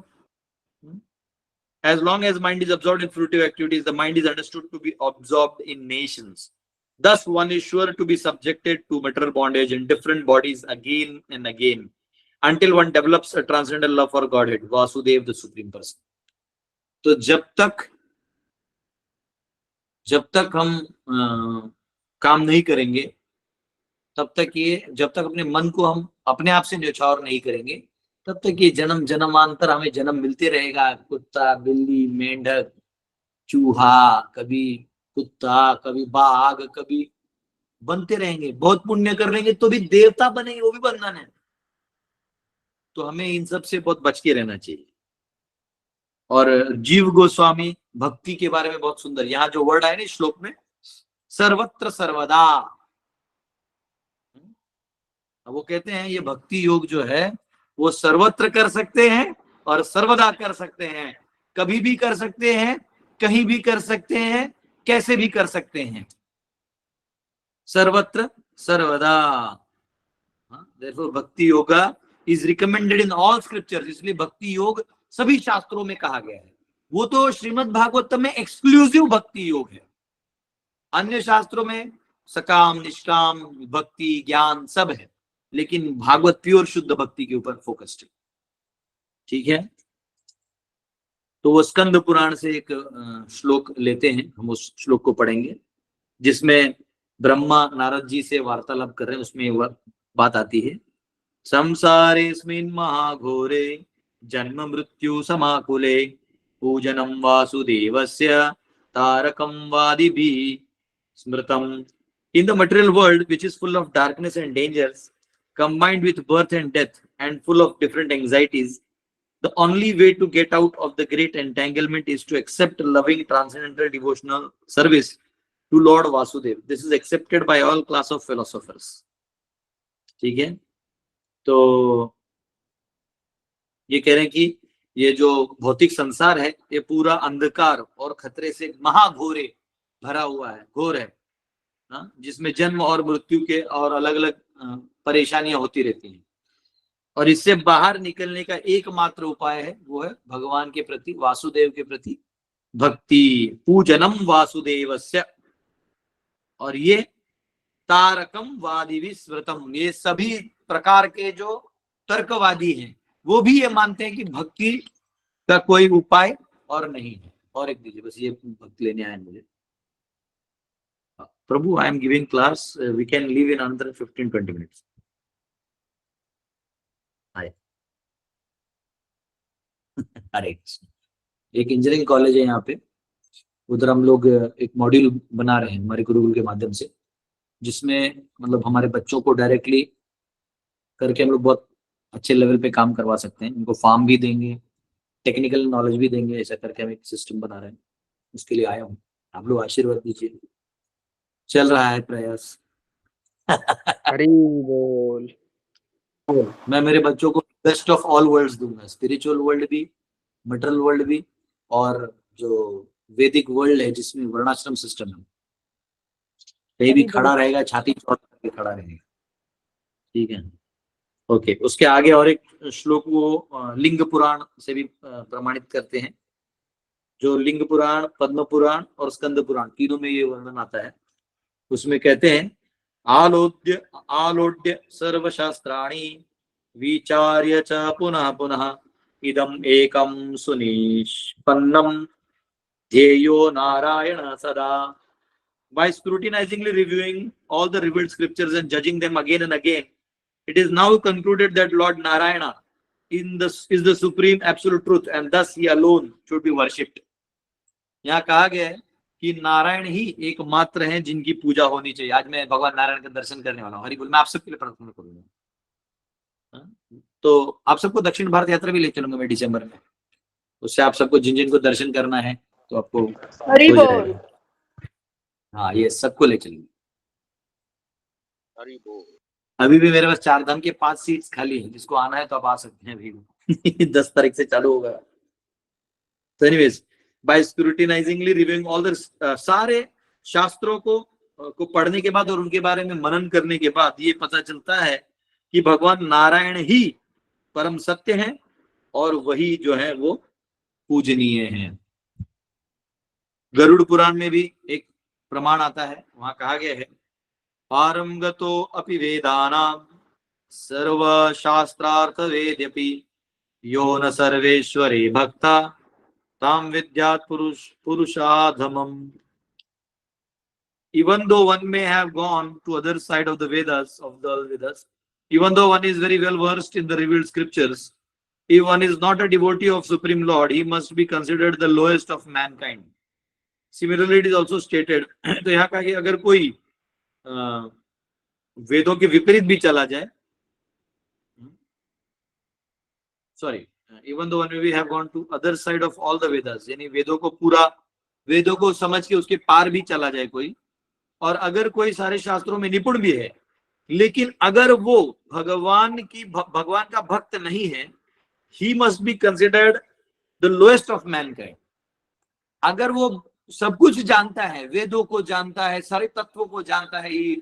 as long as mind is absorbed in fruitive activities, the mind is understood to be absorbed in nations. Thus one is sure to be subjected to material bondage in different bodies again and again until one develops a transcendental love for Godhead, Vasudev, the Supreme Person. तो जब तक हम काम नहीं करेंगे तब तक ये, जब तक अपने मन को हम अपने आप से न्यौछावर नहीं करेंगे तब तक ये जन्म जन्मांतर हमें जन्म मिलते रहेगा। कुत्ता, बिल्ली, मेंढक, चूहा, कभी कुत्ता, कभी बाघ, कभी बनते रहेंगे। बहुत पुण्य कर लेंगे तो भी देवता बनेंगे, वो भी बंधन है। तो हमें इन सब से बहुत बच के रहना चाहिए। और जीव गोस्वामी भक्ति के बारे में बहुत सुंदर, यहाँ जो वर्ड आए ना श्लोक में, सर्वत्र सर्वदा, वो कहते हैं ये भक्ति योग जो है वो सर्वत्र कर सकते हैं और सर्वदा कर सकते हैं, कभी भी कर सकते हैं, कहीं भी कर सकते हैं, कैसे भी कर सकते हैं, सर्वत्र सर्वदा। therefore भक्ति yoga is recommended in all scriptures, इसलिए भक्ति योग सभी शास्त्रों में कहा गया है। वो तो श्रीमद् भागवतम में एक्सक्लूसिव भक्ति योग है, अन्य शास्त्रों में सकाम, निष्काम, भक्ति, ज्ञान सब है, लेकिन भागवत प्योर शुद्ध भक्ति के ऊपर फोकस्ड है। ठीक है, तो वो स्कंद पुराण से एक श्लोक लेते हैं, हम उस श्लोक को पढ़ेंगे जिसमें ब्रह्मा नारद जी से वार्तालाप कर रहे हैं। उसमें वह बात आती है, संसारेस्मिन् महाघोरे जन्म मृत्यु समाकुले पूजनम वासुदेवस्य तारकम वादिभिः स्मृतम। In the material world, which is full of darkness and dangers, combined with birth and death, and full of different anxieties, the only way to get out of the great entanglement is to accept loving transcendental devotional service to Lord Vasudev. This is accepted by all class of philosophers. ठीक है, तो ये कह रहे हैं कि ये जो भौतिक संसार है ये पूरा अंधकार और खतरे से महाघोरे भरा हुआ है, घोर है, जिसमें जन्म और मृत्यु के और अलग अलग परेशानियां होती रहती हैं। और इससे बाहर निकलने का एकमात्र उपाय है, वो है भगवान के प्रति, वासुदेव के प्रति भक्ति, पूजनम वासुदेवस्य। और ये तारकम वादिभिः स्मृतम, ये सभी प्रकार के जो तर्कवादी हैं वो भी ये मानते हैं कि भक्ति का कोई उपाय और नहीं है। और एक दीजिए, बस ये भक्ति लेने आए मुझे। प्रभु, I am giving class, we can leave in अंदर 15-20 मिनट्स। अरे एक इंजीनियरिंग कॉलेज है यहाँ पे, उधर हम लोग एक मॉड्यूल बना रहे हैं हमारे गुरुकुल के माध्यम से, जिसमें मतलब हमारे बच्चों को डायरेक्टली करके हम लोग बहुत अच्छे लेवल पे काम करवा सकते हैं। उनको फार्म भी देंगे, टेक्निकल नॉलेज भी देंगे, ऐसा करके हम एक सिस्टम बना रहे हैं। उसके लिए आया हूँ, आप लोग आशीर्वाद दीजिए। चल रहा है प्रयास। हरि बोल। मैं मेरे बच्चों को बेस्ट ऑफ ऑल वर्ल्ड्स दूंगा, स्पिरिचुअल वर्ल्ड भी, मटेरियल वर्ल्ड भी, और जो वैदिक वर्ल्ड है जिसमें वर्णाश्रम सिस्टम है, कहीं भी खड़ा रहेगा छाती चौड़ा करके खड़ा रहेगा, ठीक है। ओके, उसके आगे और एक श्लोक वो लिंग पुराण से भी प्रमाणित करते हैं। जो लिंग पुराण, पद्म पुराण और स्कंद पुराण तीनों में ये वर्णन आता है। उसमें कहते हैं आलोड्य आलोड्य सर्वशास्त्राणि विचार्य च पुनः पुनः इदम एकम सुनिष्पन्नम ध्येयो नारायण सदा। By scrutinizingly reviewing all the revealed scriptures and judging them again and again, it is now concluded that Lord Narayana is the supreme absolute truth and thus he alone should be worshipped. यहाँ कहा गया है कि नारायण ही एकमात्र हैं जिनकी पूजा होनी चाहिए। आज मैं भगवान नारायण का दर्शन करने वाला हूँ, हरि बोल। मैं आप सबके लिए प्रार्थना करूंगा। तो आप सबको दक्षिण भारत यात्रा भी ले चलूंगा मैं दिसंबर में। उससे आप सबको जिन जिन को दर्शन करना है तो आपको हरि हो बोल। जाएगा। हाँ, ये सबको ले चलेंगे। अभी भी मेरे पास 4 धाम के 5 सीट्स खाली हैं, जिसको आना है तो आप आ सकते हैं अभी। 10 तारीख से चालू होगा। तो anyways, by scrutinisingly reviewing all the सारे शास्त्रों को पढ़ने के बाद और उनके बारे में मनन करने के बाद ये पता चलता है कि भगवान नारायण ही परम सत्य है और वही जो है वो पूजनीय है। गरुड़ पुराण में भी एक प्रमाण आता है, वहां कहा गया है पारंगतो अपि वेदानां सर्वशास्त्रार्थ वेद्यपि यो न सर्वेश्वरे भक्ता ताम विद्यात् पुरुषाधमम्। Even though one may have gone to other side of the Vedas, even though one is very well versed in the revealed scriptures, if one is not a devotee of Supreme Lord, he must be considered the lowest of mankind. Similarly, it is also stated, तो यहाँ कहा कि अगर कोई वेदों के विपरीत भी चला जाए, sorry, even though one we have gone to other side of all the Vedas, यानी वेदों को समझ के उसके पार भी चला जाए कोई, और अगर कोई सारे शास्त्रों में निपुण भी है, लेकिन अगर वो भगवान का भक्त नहीं है, he must be considered the lowest of Mankind. अगर वो सब कुछ जानता है, वेदों को जानता है, सारे तत्वों को जानता है,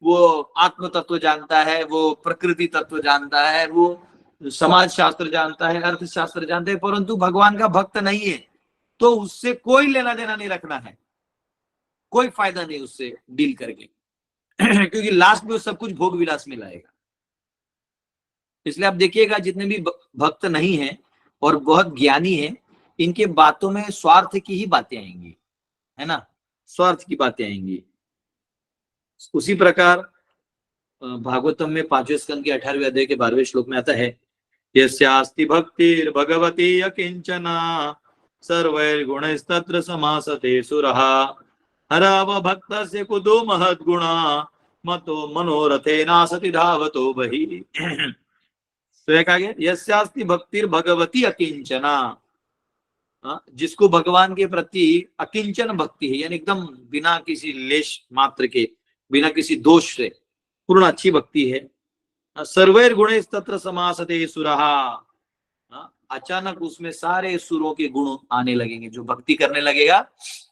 वो आत्म तत्व जानता है, वो प्रकृति तत्व जानता है, वो समाज शास्त्र जानता है, अर्थशास्त्र जानता है, परंतु भगवान का भक्त नहीं है, तो उससे कोई लेना देना नहीं रखना है, कोई फायदा नहीं उससे डील करके। क्योंकि लास्ट में वो सब कुछ भोग विलास में लाएगा। इसलिए आप देखिएगा जितने भी भक्त नहीं है और बहुत ज्ञानी है, इनके बातों में स्वार्थ की ही बातें आएंगी, है ना, स्वार्थ की बातें आएंगी। उसी प्रकार भागवतम में 5वें स्कंद के 18वें अध्याय के 12वें श्लोक में आता है यस्यास्ति भक्तिर् भगवती अकिंचना सर्वैर्गुणैस्तत्र समासते सुरः हराव भक्तस्य कुतो महद्गुणा मतो मनोरथे नासति धावतो बहि। तो कहा गया यस्यास्ति भक्तिर् भगवती अकिंचना, जिसको भगवान के प्रति अकिंचन भक्ति है, यानी एकदम बिना किसी लेश मात्र के, बिना किसी दोष से पूर्ण अच्छी भक्ति है। सर्वैर गुणैः तत्र समासते सुरः, अचानक उसमें सारे सुरों के गुण आने लगेंगे। जो भक्ति करने लगेगा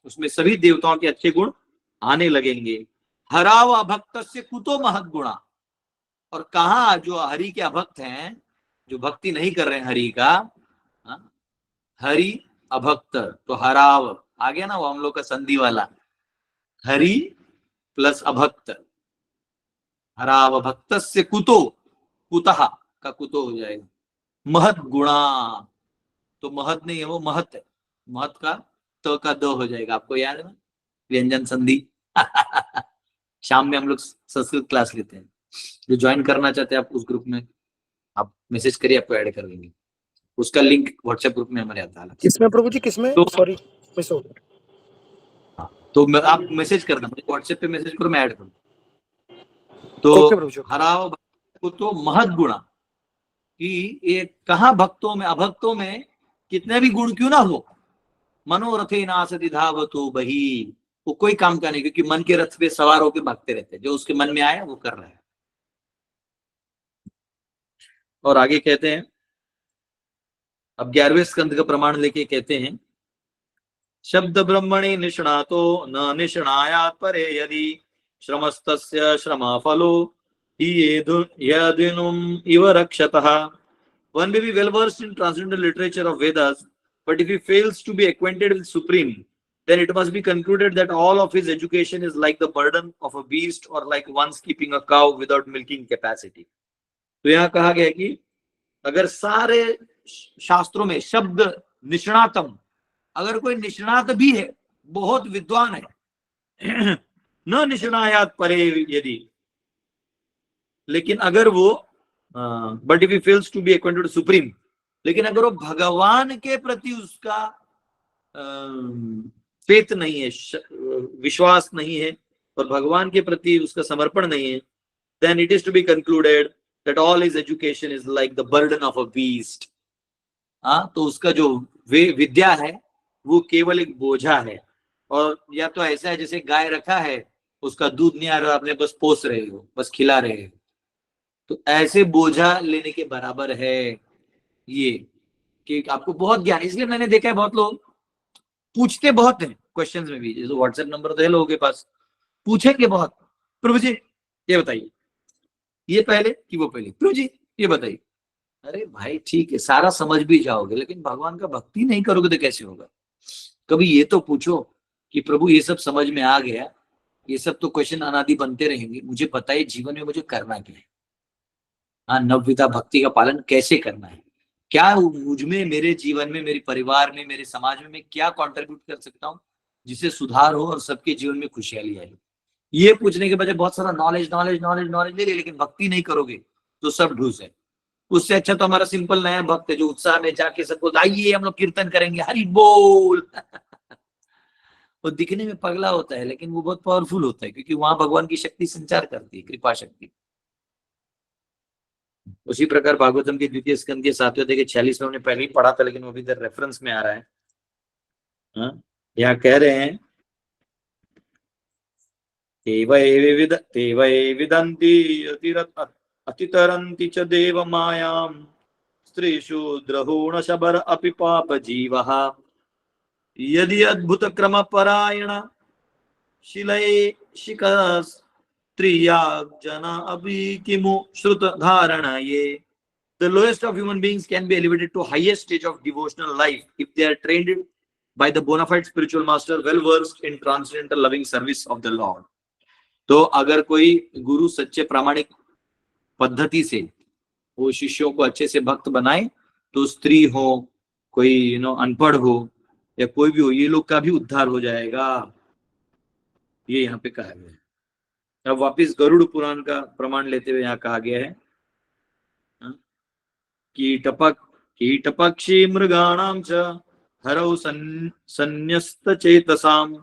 उसमें सभी देवताओं के अच्छे गुण आने लगेंगे। हराव अभक्तस्य कुतो महद्गुणा, और कहा जो हरि के अभक्त हैं, जो भक्ति नहीं कर रहे हैं हरि का, हरि अभक्त, तो हराव आ गया ना, वो हम लोग का संधि वाला, हरि प्लस अभक्त, हराव भक्तस्य कुतो, कुतः का कुतो हो जाएगा, महत गुणा, तो महत नहीं है वो महत है, महत का तो का दो हो जाएगा। आपको याद है ना व्यंजन संधि? शाम में हम लोग संस्कृत क्लास लेते हैं, जो ज्वाइन करना चाहते हैं आप उस ग्रुप में आप मैसेज करिए, आपको ऐड कर देंगे। उसका लिंक व्हाट्सएप ग्रुप में हमारे आता है। किसमें प्रभु जी, किसमें? तो सॉरी मिस हो गया। तो आप मैसेज करना, मुझे व्हाट्सएप पे मैसेज करो, मैं ऐड करूँ। तो ओके प्रभु जी। हराव को तो महत गुणा, कि ये कहाँ भक्तों में अभक्तों में कितने भी गुण क्यों ना हो, मनोरथे नासति धावतो बहि, वो कोई काम का नहीं, क्योंकि मन के रथ पे सवार होकर भागते रहते हैं, जो उसके मन में आया वो कर रहा है। और आगे कहते हैं, अब 11वें स्कंद का प्रमाण लेके कहते हैं शब्द ब्रह्मणि निष्णातो न निष्णायात् परे यदि श्रमस्तस्य श्रमफलो हि यदिनुम इव रक्षतः. One may be well versed in transcendental literature of Vedas, but if he fails to be acquainted with Supreme, then it must be concluded that all of his education is like the burden of a beast or like one's keeping a cow without milking capacity. तो यहाँ कहा गया है कि अगर सारे शास्त्रों में शब्द निष्णातम, अगर कोई निष्णात भी है, बहुत विद्वान है, न निष्णायात परे यदि, लेकिन अगर वो but if he fails to be acquainted supreme, लेकिन अगर वो भगवान के प्रति उसका फेथ नहीं है, विश्वास नहीं है, और भगवान के प्रति उसका समर्पण नहीं है, then it is to be concluded that all his education is like the burden of a beast. तो उसका जो विद्या है वो केवल एक बोझा है, और या तो ऐसा है जैसे गाय रखा है, उसका दूध नहीं आ रहा, आपने बस पोस रहे हो, बस खिला रहे हो, तो ऐसे बोझा लेने के बराबर है ये, कि आपको बहुत ज्ञान. इसलिए मैंने देखा है बहुत लोग पूछते बहुत हैं क्वेश्चंस में भी, जैसे व्हाट्सएप नंबर तो है लोगों के पास, पूछेंगे बहुत, प्रभु जी ये बताइए, ये पहले कि वो पहले, प्रभु जी ये बताइए. अरे भाई ठीक है, सारा समझ भी जाओगे, लेकिन भगवान का भक्ति नहीं करोगे तो कैसे होगा. कभी ये तो पूछो कि प्रभु ये सब समझ में आ गया, ये सब तो क्वेश्चन अनादि बनते रहेंगे, मुझे बताइए जीवन में मुझे करना क्या है. नवविधा भक्ति का पालन कैसे करना है, क्या मुझ में, मेरे जीवन में, मेरे परिवार में, मेरे समाज में मैं क्या कंट्रीब्यूट कर सकता हूँ जिससे सुधार हो और सबके जीवन में खुशहाली आए. ये पूछने के बजाय बहुत सारा नॉलेज नॉलेज नॉलेज नॉलेज ले, लेकिन भक्ति नहीं करोगे तो सब ढूस है. उससे अच्छा तो हमारा सिंपल नया भक्त है जो उत्साह में जाके सबको आइए हम लोग कीर्तन करेंगे, हरि बोल. वो दिखने में पगला होता है, लेकिन वो बहुत पावरफुल होता है, क्योंकि वहां भगवान की शक्ति संचार करती है, कृपा शक्ति. उसी प्रकार भागवतम के द्वितीय स्कंद के 7वें अध्याय के 46 में हमने पहले ही पढ़ा था, लेकिन वो भी इधर रेफरेंस में आ रहा है. यहाँ कह रहे हैं ते वै विदन्ति अतितरन्ति च देव मायां स्त्रीषु द्रहूण शबर अपि पाप जीवः यदि अद्भुत क्रम परायण शिलये शिखस जना अभी किमु श्रुत धारणये. The lowest of human beings can be elevated to highest stage of devotional life if they are trained by the bona fide spiritual master well versed in transcendental loving service of the Lord. तो अगर कोई गुरु सच्चे प्रामाणिक पद्धति से वो शिष्यों को अच्छे से भक्त बनाए, तो स्त्री हो, कोई अनपढ़ हो, या कोई भी हो, ये लोग का भी उद्धार हो जाएगा, ये यहाँ पे कहा गया है. अब वापिस गरुड़ पुराण का प्रमाण लेते हुए यहाँ कहा गया है कीट पक्षी मृगाणां च हरौ संन्यस्त चेतसाम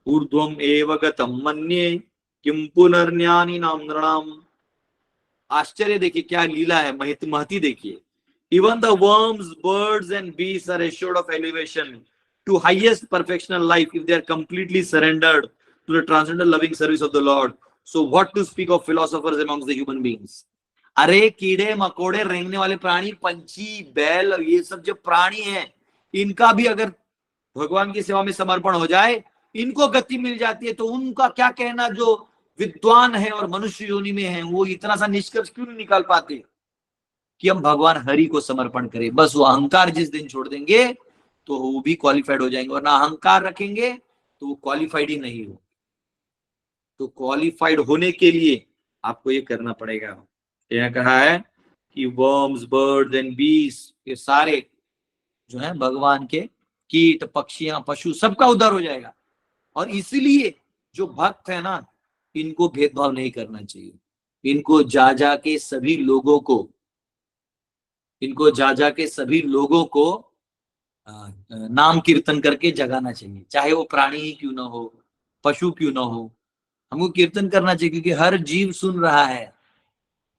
ऊर्ध्वम एव गतम मन्ये किम पुनर्ज्ञानी नाम नृणाम. आश्चर्य देखिए, क्या लीला है, महती देखिए. Even the worms, birds and beasts are assured of elevation to highest perfectional life if they are completely surrendered to the transcendental loving service of the Lord. So what to speak of philosophers amongst the human beings? अरे कीड़े मकोड़े, रेंगने वाले प्राणी, पंछी, बैल, ये सब जो प्राणी हैं, इनका भी अगर भगवान की सेवा में समर्पण हो जाए, इनको गति मिल जाती है, तो उनका क्या कहना जो विद्वान है और मनुष्य योनि में है, वो इतना सा निष्कर्ष क्यों नहीं निकाल पाते कि हम भगवान हरि को समर्पण करें. बस वो अहंकार जिस दिन छोड़ देंगे तो वो भी क्वालिफाइड हो जाएंगे, और ना अहंकार रखेंगे तो वो क्वालिफाइड ही नहीं हो. तो क्वालिफाइड होने के लिए आपको ये करना पड़ेगा. यह कहा है कि वर्म्स, बर्ड्स एंड बीस, ये सारे जो है भगवान के, कीट, पक्षियां, पशु, सबका उद्धार हो जाएगा. और इसलिए जो भक्त है ना, इनको भेदभाव नहीं करना चाहिए. इनको जा जा के सभी लोगों को नाम कीर्तन करके जगाना चाहिए, चाहे वो प्राणी ही क्यों ना हो, पशु क्यों ना हो. हमको कीर्तन करना चाहिए, क्योंकि हर जीव सुन रहा है,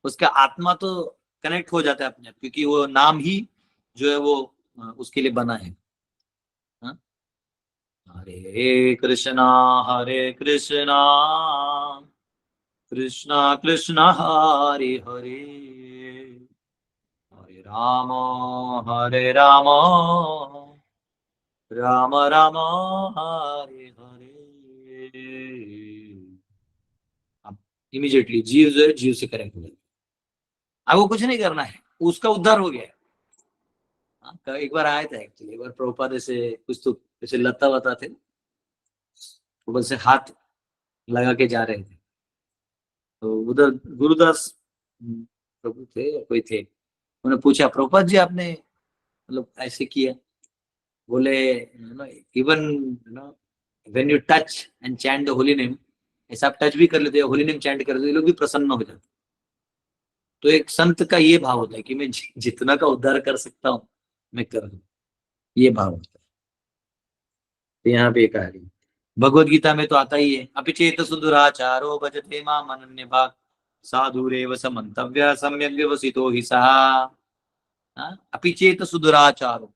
उसका आत्मा तो कनेक्ट हो जाता है अपने आप, क्योंकि वो नाम ही जो है वो उसके लिए बना है. हरे कृष्णा कृष्णा कृष्णा हरे हरे, हरे राम राम राम हरे हरे। अब इमीडिएटली जीव जो है जीव से करेक्ट हो जाए। आपको कुछ नहीं करना है, उसका उद्धार हो गया है। हाँ, एक बार आया था एक्चुअली, एक बार प्रभुपाद ऐसे कुछ तो ऐसे लता वता थे, तो बस से हाथ लगा के जा रहे थे, तो उधर गुरुदास प्रभु थे या कोई थे, उन्होंने पूछा प्रभुपाद जी आपने मतलब ऐसे किया? बोले even when you touch and chant the holy name, ऐसा आप टच भी कर लेते हो, होली नेम चैंट कर लेते हो, ये लोग भी प्रसन्न हो जाते। तो एक संत का ये भाव होता है कि मैं जितना का उद्धार कर सकता हूँ मैं कर दूं, ये भाव होता है। तो यहाँ पे कहा गया, भगवत गीता में तो आता ही है, अपिचेत सुदुराचारो भजते माम अनन्य भाग साधुरेव समन्तव्य सम्यक व्यवसितो हि सः। अपिचेत सुदुराचारो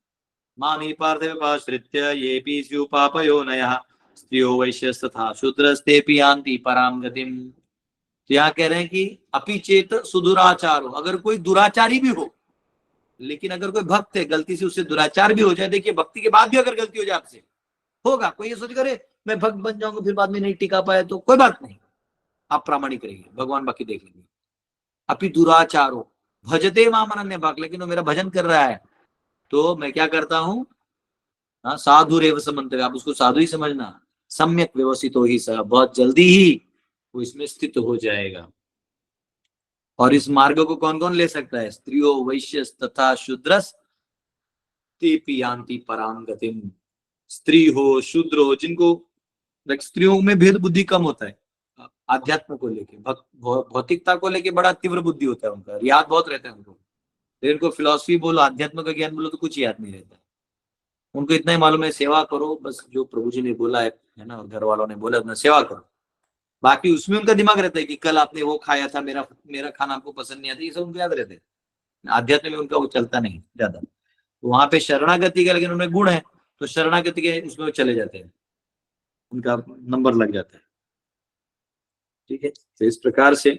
मामी पार्थव्यपाश्रित्य येऽपि स्युः पापयोनयः स्त्रियो वैश्यस्तथा शूद्रस्तेऽपि यान्ति परां गतिम्। तो यहाँ कह रहे हैं कि अपिचेत सुदुराचारो, अगर कोई दुराचारी भी हो, लेकिन अगर कोई भक्त है गलती से उससे दुराचार भी हो जाए, देखिए भक्ति के बाद भी अगर गलती हो जाए आपसे, होगा, कोई ये सोच करे मैं भक्त बन जाऊंगा फिर बाद में नहीं टिका पाया, तो कोई बात नहीं, आप प्रामाणिक रहिए, भगवान बाकी देख लेंगे। अपि दुराचारो भजते माम अनन्य भाग, लेकिन वो मेरा भजन कर रहा है तो मैं क्या करता हूँ, साधु रेव समन्त, आप उसको साधु ही समझना, सम्यक व्यवस्थित हो ही सह, बहुत जल्दी ही वो इसमें स्थित हो जाएगा। और इस मार्ग को कौन कौन ले सकता है? स्त्रियो वैश्य तथा शूद्रस तेपि यान्ति पराम गतिम। स्त्री हो शूद्र हो, जिनको स्त्रियों में भेद बुद्धि कम होता है, आध्यात्म को लेके, भौतिकता को लेके बड़ा तीव्र बुद्धि होता है उनका, याद बहुत रहता है उनको, इनको फिलॉसफी बोलो आध्यात्म का ज्ञान बोलो तो कुछ याद नहीं रहता। उनको इतना ही मालूम है सेवा करो बस, जो प्रभु जी ने बोला है ना, घर वालों ने बोला अपना सेवा करो, बाकी उसमें उनका दिमाग रहता है कि कल आपने वो खाया था, मेरा खाना आपको पसंद नहीं आता, ये सब उनको याद रहते हैं। आध्यात्म में उनका वो चलता नहीं ज्यादा, तो वहां पे शरणागति का लेकिन उनमें गुण है, तो शरणागति के उसमें वो चले जाते हैं, उनका नंबर लग जाता है। ठीक है, तो इस प्रकार से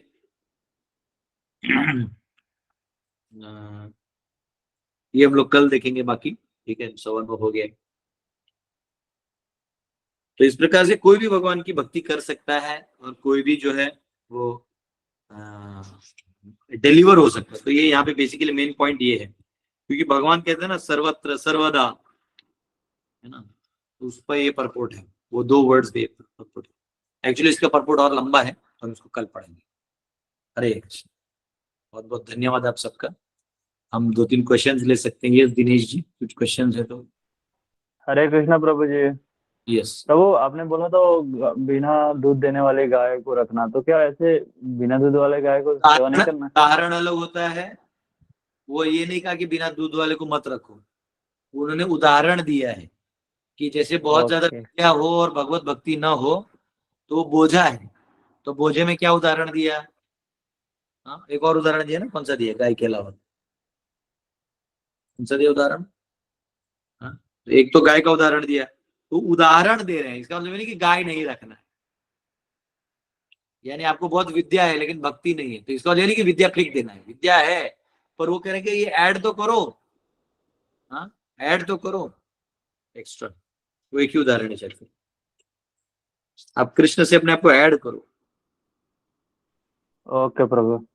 ये हम लोग कल देखेंगे बाकी। ठीक है, 1:15 हो गया। तो इस प्रकार से कोई भी भगवान की भक्ति कर सकता है और कोई भी जो है वो डिलीवर हो सकता है। तो ये यहाँ पे बेसिकली मेन पॉइंट ये है, क्योंकि भगवान कहते हैं ना सर्वत्र सर्वदा, है ना, तो उस पर ये परपोर्ट है, वो 2 वर्ड्स पे परपोर्ट है। एक्चुअली इसका परपोर्ट और लंबा है, हम इसको कल पढ़ेंगे। हरे कृष्ण, बहुत बहुत धन्यवाद आप सबका। हम 2-3 क्वेश्चंस ले सकते हैं। यस दिनेश जी, कुछ क्वेश्चंस है तो? हरे कृष्णा प्रभु जी। यस प्रभु आपने बोला तो बिना दूध देने वाले गाय को रखना, तो क्या ऐसे बिना दूध वाले गाय को सेवा नहीं करना? कारण अलग होता है, वो ये नहीं कहा कि बिना दूध वाले को मत रखो, उन्होंने उदाहरण दिया है कि जैसे बहुत ज्यादा विद्या हो और भगवत भक्ति ना हो तो वो बोझा है, तो बोझे में क्या उदाहरण दिया? हाँ, एक और उदाहरण दिया ना, कौन सा दिया गाय के अलावा? कौन सा दिया उदाहरण? हाँ, तो एक तो गाय का उदाहरण दिया, तो उदाहरण दे रहे हैं, इसका मतलब नहीं कि गाय नहीं रखना है, यानी आपको बहुत विद्या है लेकिन भक्ति नहीं है, तो इसका मतलब नहीं कि विद्या फेंक देना है, विद्या है पर वो कह रहे हैं कि ये ऐड तो करो, हाँ ऐड तो करो एक्स्ट्रा। वो एक ही उदाहरण है, चलिए आप कृष्ण से अपने आप को ऐड करो। ओके प्रभु।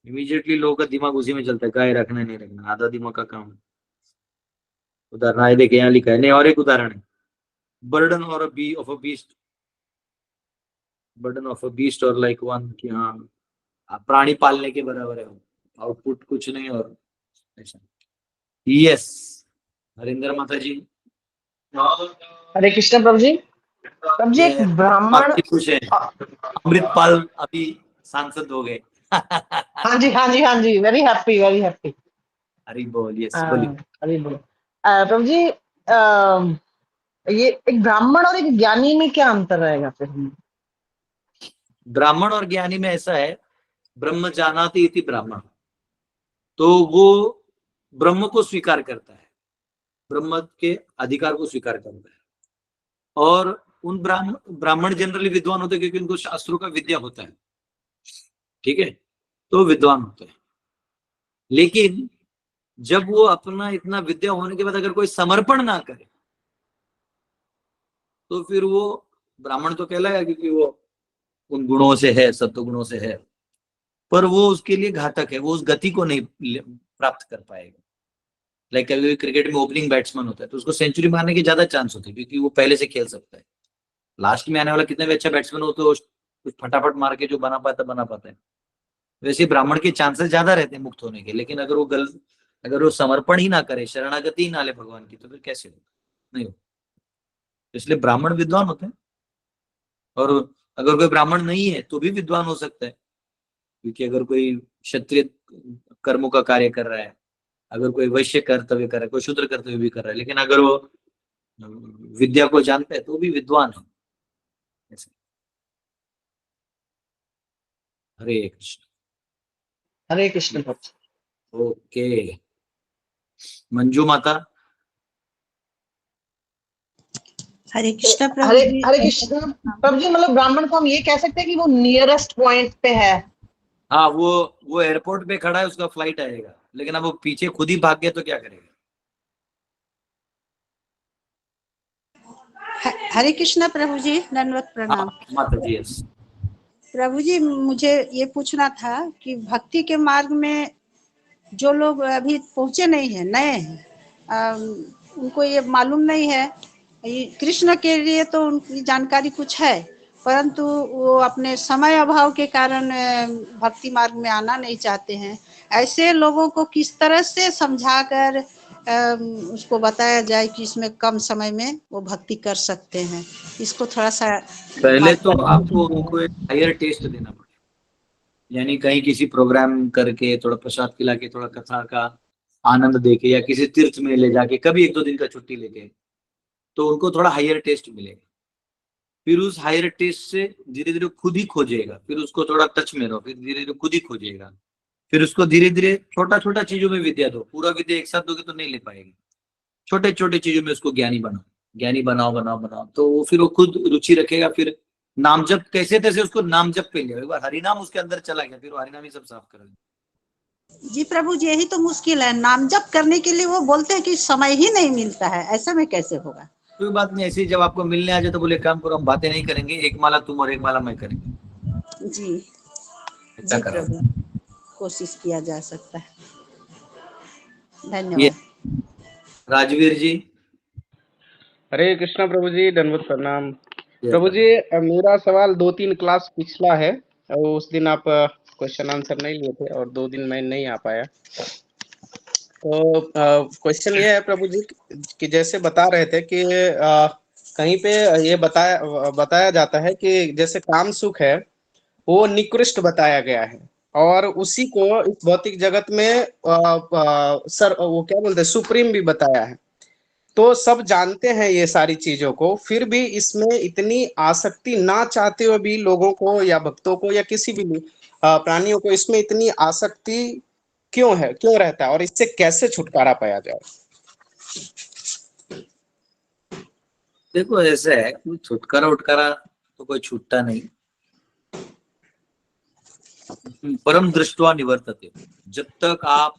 इमीडिएटली लोगों का दिमाग उसी में चलता है, गाय रखना नहीं रखना, आधा दिमाग का काम। उदाहरण आए देखे, यहाँ लिखा है। नहीं, और एक उदाहरण है, बर्डन और a B of a beast, burden of a beast और लाइक वन, कि हाँ आप प्राणी पालने के बराबर है, आउटपुट कुछ नहीं और ऐसा। यस हरिंदर माता जी। हरे कृष्ण प्रभु जी। प्रभु जी एक ब्राह्मण, बाकी खुश है, अमृतपाल अभी सांसद हो गए। हाँ जी हाँ जी हाँ जी, वेरी हैप्पी वेरी हैप्पी। हरी बोल, यस बोलिए। हरी बोलो। प्रभु जी ये एक ब्राह्मण और एक ज्ञानी में क्या अंतर रहेगा फिर? ब्राह्मण और ज्ञानी में ऐसा है, ब्रह्म जानाति इति ब्राह्मण, तो वो ब्रह्म को स्वीकार करता है, ब्रह्म के अधिकार को स्वीकार करता है, और उन ब्राह्मण जनरली विद्वान होते हैं क्योंकि उनको शास्त्रों का विद्या होता है, ठीक है, तो विद्वान होते हैं। लेकिन जब वो अपना इतना विद्या होने के बाद अगर कोई समर्पण ना करे तो फिर वो ब्राह्मण तो कहलाएगा, क्योंकि वो उन गुणों से है, सत्व गुणों से है, पर वो उसके लिए घातक है, वो उस गति को नहीं प्राप्त कर पाएगा। लाइक कभी क्रिकेट में ओपनिंग बैट्समैन होता है तो उसको सेंचुरी मारने के ज्यादा चांस होते हैं, क्योंकि वो पहले से खेल सकता है। लास्ट में आने वाला कितने भी अच्छा बैट्समैन हो तो कुछ फटाफट मार के जो बना पाता है। वैसे ब्राह्मण के चांसेस ज्यादा रहते हैं मुक्त होने के, लेकिन अगर वो समर्पण ही ना करे, शरणागति ही ना ले भगवान की, तो फिर कैसे हो? नहीं हो। इसलिए ब्राह्मण विद्वान होते हैं, और अगर कोई ब्राह्मण नहीं है तो भी विद्वान हो सकता है, क्योंकि अगर कोई क्षत्रिय कर्मों का कार्य कर रहा है, अगर कोई वैश्य कर्तव्य कर रहा है, कोई शूद्र कर्तव्य भी कर रहा है, लेकिन अगर वो विद्या को जानता है तो भी विद्वान है। ऐसे। हरे कृष्ण। हरे कृष्ण प्रभु जी। ओके, मंजू माता। हरे कृष्ण प्रभु हरे जी। हरे कृष्ण प्रभु जी, मतलब ब्राह्मण को हम ये कह सकते हैं कि वो नियरेस्ट पॉइंट पे है। हाँ, वो एयरपोर्ट पे खड़ा है, उसका फ्लाइट आएगा, लेकिन अब वो पीछे खुद ही भाग गया तो क्या करेगा? हरे कृष्ण प्रभु जी, दंडवत हाँ प्रणाम। माता जी, यस। प्रभु जी, मुझे ये पूछना था कि भक्ति के मार्ग में जो लोग अभी पहुंचे नहीं है, नए हैं, उनको ये मालूम नहीं है, ये कृष्ण के लिए तो उनकी जानकारी कुछ है, परंतु वो अपने समय अभाव के कारण भक्ति मार्ग में आना नहीं चाहते हैं। ऐसे लोगों को किस तरह से समझाकर उसको बताया जाए कि इसमें कम समय में वो भक्ति कर सकते हैं, इसको थोड़ा सा पहले तो मार्गदर्शन आपको उनको एक हायर टेस्ट देना पड़ेगा, यानी कहीं किसी प्रोग्राम करके, थोड़ा प्रसाद खिला के, थोड़ा कथा का आनंद देके, या किसी तीर्थ में ले जाके, कभी 1-2 दिन का छुट्टी लेके, तो उनको थोड़ा हायर टेस्ट मिलेगा। फिर उस हायर टेस्ट से धीरे धीरे खुद ही खोजेगा, फिर उसको थोड़ा टच में रहो, फिर धीरे धीरे खुद ही खोजेगा, फिर उसको धीरे धीरे छोटा छोटा चीजों में विद्या दो। पूरा विद्या एक साथ दोगे तो नहीं ले पाएगी, छोटे छोटे चीजों में उसको ज्ञानी बनाओ, ज्ञानी बनाओ बनाओ बनाओ, तो फिर वो खुद रुचि रखेगा। फिर नाम जप कैसे तैसे उसको नाम जप पे लिया, एक बार हरिनाम उसके अंदर चला गया, फिर वो हरिनाम ही सब साफ कर देगा। जी प्रभु जी, यही तो मुश्किल है, नाम जप करने के लिए वो बोलते हैं कि समय ही नहीं मिलता है, ऐसे में कैसे होगा? कोई बात नहीं, ऐसी जब आपको मिलने आ जाए तो बोले काम करो, हम बातें नहीं करेंगे, एक माला तुम और एक माला मैं करेंगे। जी ऐसा जी करो। प्रभु, कोशिश किया जा सकता है। ये धन्यवाद। राजवीर जी। हरे कृष्णा प्रभु जी, दंडवत प्रणाम। जय प्रभु जी, प्रभु। मेरा सवाल 2-3 क्लास पिछला है, और उस दिन आप क्वेश्चन आंसर नहीं लिए थे, और 2 दिन मैं नहीं आ पाया। तो क्वेश्चन ये है प्रभु जी कि जैसे बता रहे थे कि कहीं पे ये बताया जाता है कि जैसे काम सुख है वो निकृष्ट बताया गया है, और उसी को इस भौतिक जगत में वो क्या बोलते हैं, सुप्रीम भी बताया है। तो सब जानते हैं ये सारी चीजों को, फिर भी इसमें इतनी आसक्ति ना चाहते हुए भी लोगों को या भक्तों को या किसी भी प्राणियों को इसमें इतनी आसक्ति क्यों है, क्यों रहता है, और इससे कैसे छुटकारा पाया जाए? देखो ऐसा है, कोई छुटकारा उटकारा तो कोई छूटता नहीं। परम दृष्टवा निवर्तते, जब तक आप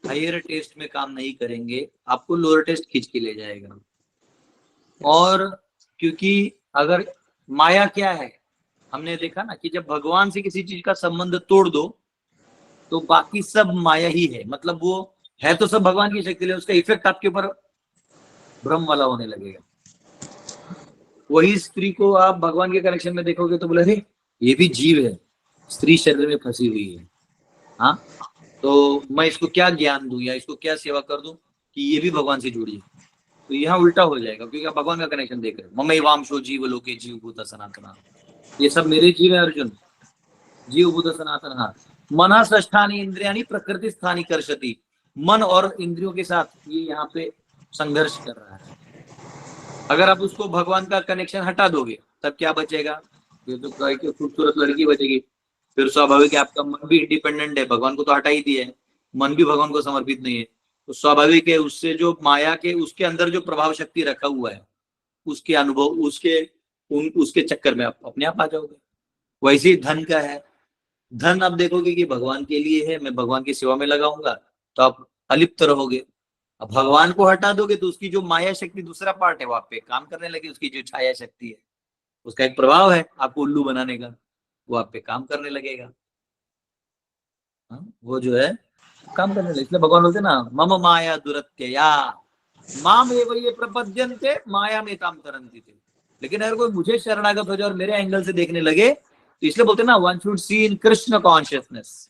हायर टेस्ट में काम नहीं करेंगे आपको लोअर टेस्ट खींच के ले जाएगा। और क्योंकि अगर माया क्या है, हमने देखा ना कि जब भगवान से किसी चीज का संबंध तोड़ दो तो बाकी सब माया ही है। मतलब वो है तो सब भगवान की शक्ति, उसका इफेक्ट आपके ऊपर भ्रम वाला होने लगेगा। वही स्त्री को आप भगवान के कनेक्शन में देखोगे तो बोले अरे ये भी जीव है, स्त्री शरीर में फंसी हुई है, हाँ तो मैं इसको क्या ज्ञान दूं या इसको क्या सेवा कर दूं कि ये भी भगवान से जुड़ी है। तो यहाँ उल्टा हो जाएगा, क्योंकि आप भगवान का कनेक्शन देख रहे हो। ममई वामशो जीव लोके जीव भूत सनातना, ये सब मेरे जीव है अर्जुन। जीव भूत सनातन मना षष्ठानी इंद्रियानी प्रकृति स्थानी कर्षति, मन और इंद्रियों के साथ ये यहाँ पे संघर्ष कर रहा है। अगर आप उसको भगवान का कनेक्शन हटा दोगे तब क्या बचेगा? ये तो खूबसूरत लड़की बचेगी। फिर स्वाभाविक है आपका मन भी इंडिपेंडेंट है, भगवान को तो हटा ही दिया है, मन भी भगवान को समर्पित नहीं है, तो स्वाभाविक है उससे जो माया के उसके अंदर जो प्रभाव शक्ति रखा हुआ है उसके अनुभव उसके चक्कर में आप अपने आप आ जाओगे। वैसे ही धन का है, धन आप देखोगे कि भगवान के लिए है, मैं भगवान की सेवा में लगाऊंगा, तो आप अलिप्त रहोगे। अब भगवान को हटा दोगे तो उसकी जो माया शक्ति दूसरा पार्ट है वो आप पे काम करने लगे, उसकी जो छाया शक्ति है उसका एक प्रभाव है आपको उल्लू बनाने का, वो आप पे काम करने लगेगा। वो जो है काम करने लगे। इसलिए भगवान बोलते हैं ना, मम माया दुरत्यया माम एव ये प्रपद्यन्ते माया में काम तरन्ति थे। लेकिन अगर कोई मुझे शरणागत हो जाए और मेरे एंगल से देखने लगे तो इसलिए बोलते हैं ना, one should C in Krishna consciousness.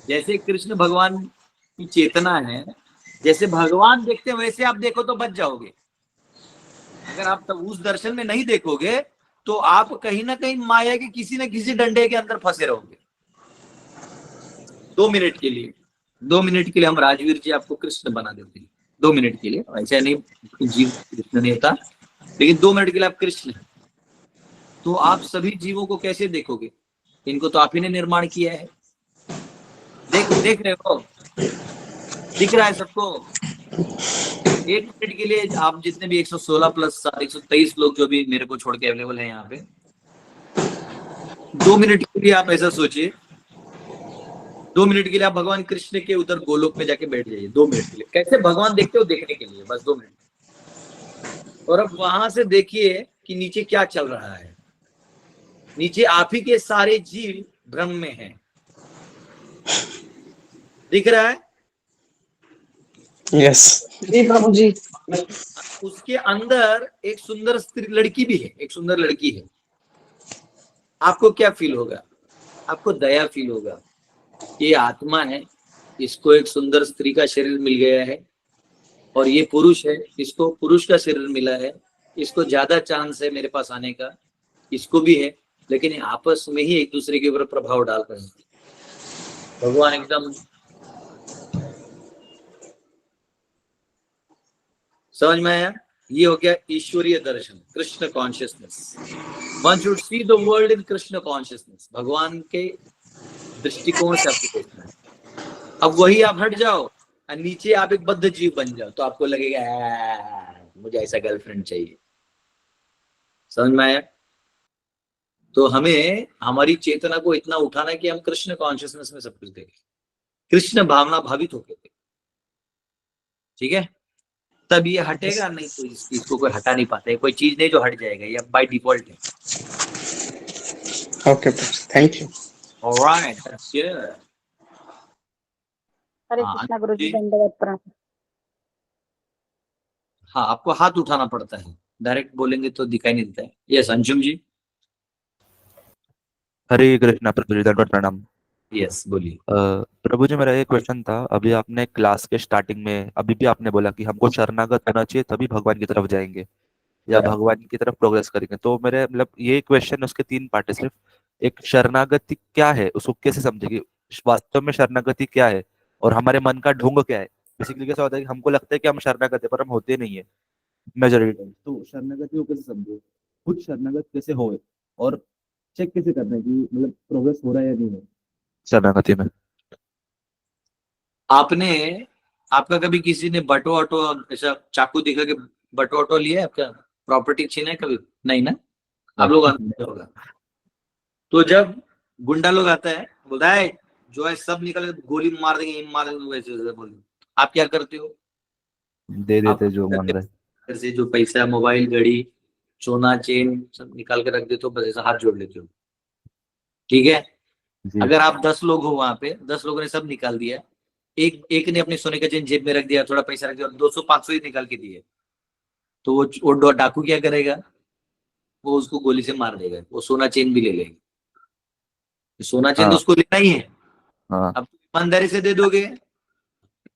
जैसे कृष्ण भगवान की चेतना है, जैसे भगवान देखते हैं वैसे आप देखो तो बच जाओगे। अगर आप तब उस दर्शन में नहीं देखोगे तो आप कहीं ना कहीं माया के किसी न किसी डंडे के अंदर फंसे रहोगे। 2 मिनट के लिए, 2 मिनट के लिए हम राजवीर जी आपको कृष्ण बना देते हैं। 2 मिनट के लिए, ऐसा नहीं जीव कृष्ण नहीं होता, लेकिन 2 मिनट के लिए आप कृष्ण हैं। तो आप सभी जीवों को कैसे देखोगे? इनको तो आप ही ने निर्माण किया है। देख रहे हो, दिख रहा है सबको। 1 मिनट के लिए आप जितने भी 116 प्लस 123 लोग जो भी मेरे को छोड़ के अवेलेबल है यहाँ पे, 2 मिनट के लिए आप ऐसा सोचिए, 2 मिनट के लिए आप भगवान कृष्ण के उधर गोलोक में जाके बैठ जाइए। 2 मिनट के लिए कैसे भगवान देखते हो देखने के लिए, बस 2 मिनट। और अब वहां से देखिए कि नीचे क्या चल रहा है। नीचे आप ही के सारे जीव भ्रम में हैं। दिख रहा है? यस। जी प्रभु जी। उसके अंदर एक सुंदर स्त्री लड़की भी है, एक सुंदर लड़की है। आपको क्या फील होगा? आपको दया फील होगा। ये आत्मा है, इसको एक सुंदर स्त्री का शरीर मिल गया है, और ये पुरुष है, इसको पुरुष का शरीर मिला है। इसको ज्यादा चांस है मेरे पास आने का, इसको भी है, लेकिन ये आपस में ही एक दूसरे के ऊपर प्रभाव डाल रहे हैं। भगवान एकदम समझ में आया? ये हो गया ईश्वरीय दर्शन, Krishna consciousness. One should see the world in Krishna consciousness. भगवान के दृष्टिकोण से आपको देखना है। अब वही आप हट जाओ और नीचे आप एक बद्ध जीव बन जाओ तो आपको लगेगा मुझे ऐसा गर्लफ्रेंड चाहिए। समझ में आया? तो हमें हमारी चेतना को इतना उठाना कि हम कृष्ण कॉन्शियसनेस में सब कुछ देखें, कृष्ण भावना भावित होकर देखें। ठीक है? तब ये हटेगा, नहीं तो इसको कोई हटा नहीं पाता है। कोई चीज नहीं जो हट जाएगा, ये बाय डिफॉल्ट है। Okay, thank you. Alright, that's good. Hare हाँ, कृष्णा गुरु जी, जी। दंडवत प्रणाम। हाँ, आपको हाथ उठाना पड़ता है, डायरेक्ट बोलेंगे तो दिखाई नहीं देता है। यस, अंशुम जी। हरे कृष्णा प्रभु जी, दंडवत प्रणाम। यस, बोलिए। प्रभु जी, मेरा एक क्वेश्चन था। अभी आपने क्लास के स्टार्टिंग में अभी भी आपने बोला कि हमको शरणागत होना चाहिए तभी भगवान की तरफ जाएंगे या भगवान की तरफ प्रोग्रेस करेंगे। तो मेरे मतलब ये क्वेश्चन, उसके 3 पार्ट है सिर्फ। एक, शरणागति क्या है, उसको कैसे समझेगी, वास्तव में शरणागति क्या है, और हमारे मन का ढोंग क्या है। बेसिकली कैसा होता है कि हमको लगता है कि हम शरणागत है पर हम होते नहीं है मेजॉरिटी टाइम। तो शरणागति को कैसे समझे, खुद शरणागत कैसे होए, और चेक कैसे करना है कि मतलब प्रोग्रेस हो रहा है या नहीं है शरणागति में। आपका कभी किसी ने बटो ऑटो ऐसा चाकू दिखा के बटो ऑटो लिया है? आपका प्रॉपर्टी छीना है कभी? नहीं ना? आप लोग अनुभव होगा। तो जब गुंडा लोग आता है, बोलता है जो है सब निकल गोली मार देंगे, मार देंगे, वैसे बोल, आप क्या करते हो? दे देते जो मांग रहे, जैसे जो पैसा, मोबाइल, घड़ी, सोना, चेन सब निकाल के रख देते हो, बस ऐसा हाथ जोड़ लेते हो। ठीक है? अगर आप 10 लोग हो वहां पे, 10 लोगों ने सब निकाल दिया, एक ने अपने सोने का चेन जेब में रख दिया, थोड़ा पैसा रख दिया, और 200-500 ही निकाल के दिए, तो वो डाकू क्या करेगा? वो उसको गोली से मार देगा, वो सोना चेन भी ले लेगा। सोना चेन तो उसको लेना ही है। अब ईमानदारी से दे दोगे।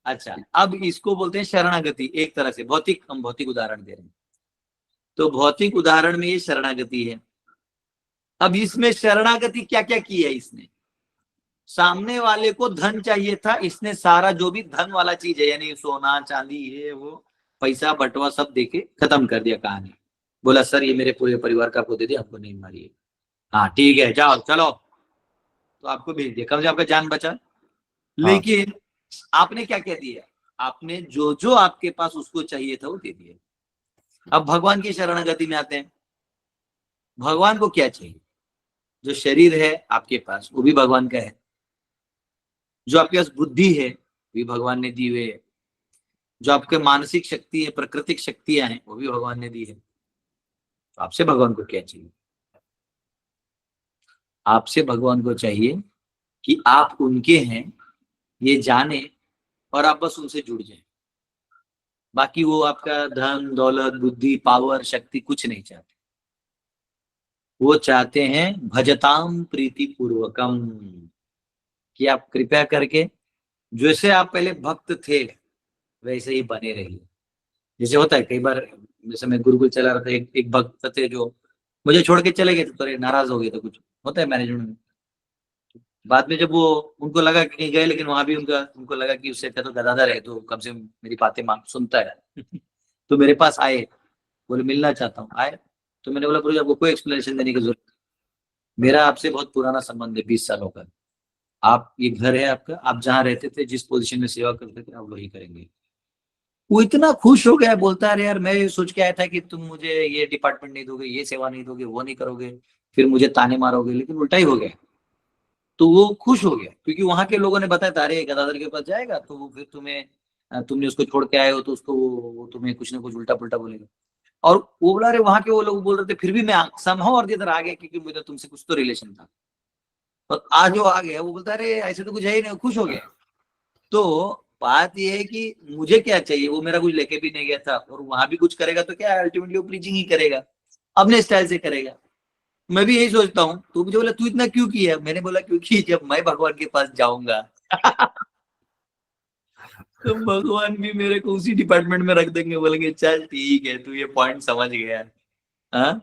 अच्छा, अब इसको बोलते हैं शरणागति। एक तरह से हम भौतिक उदाहरण दे रहे हैं, तो भौतिक उदाहरण में ये शरणागति है। अब इसमें शरणागति क्या क्या की है इसने? सामने वाले को धन चाहिए था, इसने सारा जो भी धन वाला चीज है, यानी सोना चांदी, ये वो पैसा बटवा सब देके खत्म कर दिया कहानी। बोला सर ये मेरे पूरे परिवार का आपको दे दिया, आपको नहीं मारिए। हाँ ठीक है, जाओ चलो, तो आपको भेज दिया, कम से आपका जान बचा। लेकिन आपने क्या कह दिया? आपने जो जो आपके पास उसको चाहिए था वो दे दिया। अब भगवान की शरणागति में आते हैं। भगवान को क्या चाहिए? जो शरीर है आपके पास वो भी भगवान का है, जो आपके पास बुद्धि है भी भगवान ने दी हुए है। जो आपके मानसिक शक्ति है, प्राकृतिक शक्तियां हैं, वो भी भगवान ने दी है। तो आपसे भगवान को क्या चाहिए? आपसे भगवान को चाहिए कि आप उनके हैं ये जाने और आप बस उनसे जुड़ जाएं। बाकी वो आपका धन दौलत बुद्धि पावर शक्ति कुछ नहीं चाहते। वो चाहते हैं भजताम प्रीति पूर्वकम, कि आप कृपया करके जैसे आप पहले भक्त थे वैसे ही बने रहिए। जैसे होता है कई बार, जैसे मैं गुरुकुल चला रहा था, एक भक्त थे जो मुझे छोड़ के चले गए थे, थोड़े नाराज हो गए थे, कुछ होता है मैनेजमेंट में। बाद में जब वो उनको लगा कि कहीं गए, लेकिन वहां भी उनको लगा कि उससे अच्छा तो गदाधर है, तो कम से कम मेरी बातें सुनता है तो मेरे पास आए, बोले मिलना चाहता हूँ। आए तो मैंने बोला, प्रभु जी आपको कोई एक्सप्लेनेशन देने की जरूरत नहीं। मेरा आपसे बहुत पुराना संबंध है, 20 सालों का। आप, ये घर है आपका, आप जहाँ रहते थे, जिस पोजीशन में सेवा करते थे, आप वही करेंगे। वो इतना खुश हो गया, बोलता है यार मैं ये सोच के आया था कि तुम मुझे ये डिपार्टमेंट नहीं दोगे, ये सेवा नहीं दोगे, वो नहीं करोगे, फिर मुझे ताने मारोगे, लेकिन उल्टा ही हो गया। तो वो खुश हो गया क्योंकि वहां के लोगों ने बताया था, अरे गदाधर के पास जाएगा तो वो फिर तुमने उसको छोड़ के आए हो तो उसको वो तुम्हें कुछ ना कुछ उल्टा पुल्टा बोलेगा। और वो बोला, अरे वहां के वो लोग बोल रहे थे, फिर भी मैं समहाउ और इधर आ गया क्योंकि मुझे तुमसे कुछ तो रिलेशन था। और आज वो आ गया, वो बोलता है अरे ऐसे तो कुछ है ही नहीं, खुश हो गया। तो बात ये है कि मुझे क्या चाहिए, वो मेरा कुछ लेके भी नहीं गया था, और वहां भी कुछ करेगा तो क्या, अल्टीमेटली वो प्रीचिंग ही करेगा, अपने स्टाइल से करेगा। मैं भी यही सोचता हूँ। तो मुझे बोला तू इतना क्यों किया? मैंने बोला क्योंकि जब मैं भगवान के पास जाऊंगा तो भगवान भी मेरे को उसी डिपार्टमेंट में रख देंगे, बोलेंगे चल ठीक है तू ये पॉइंट समझ गया। हाँ,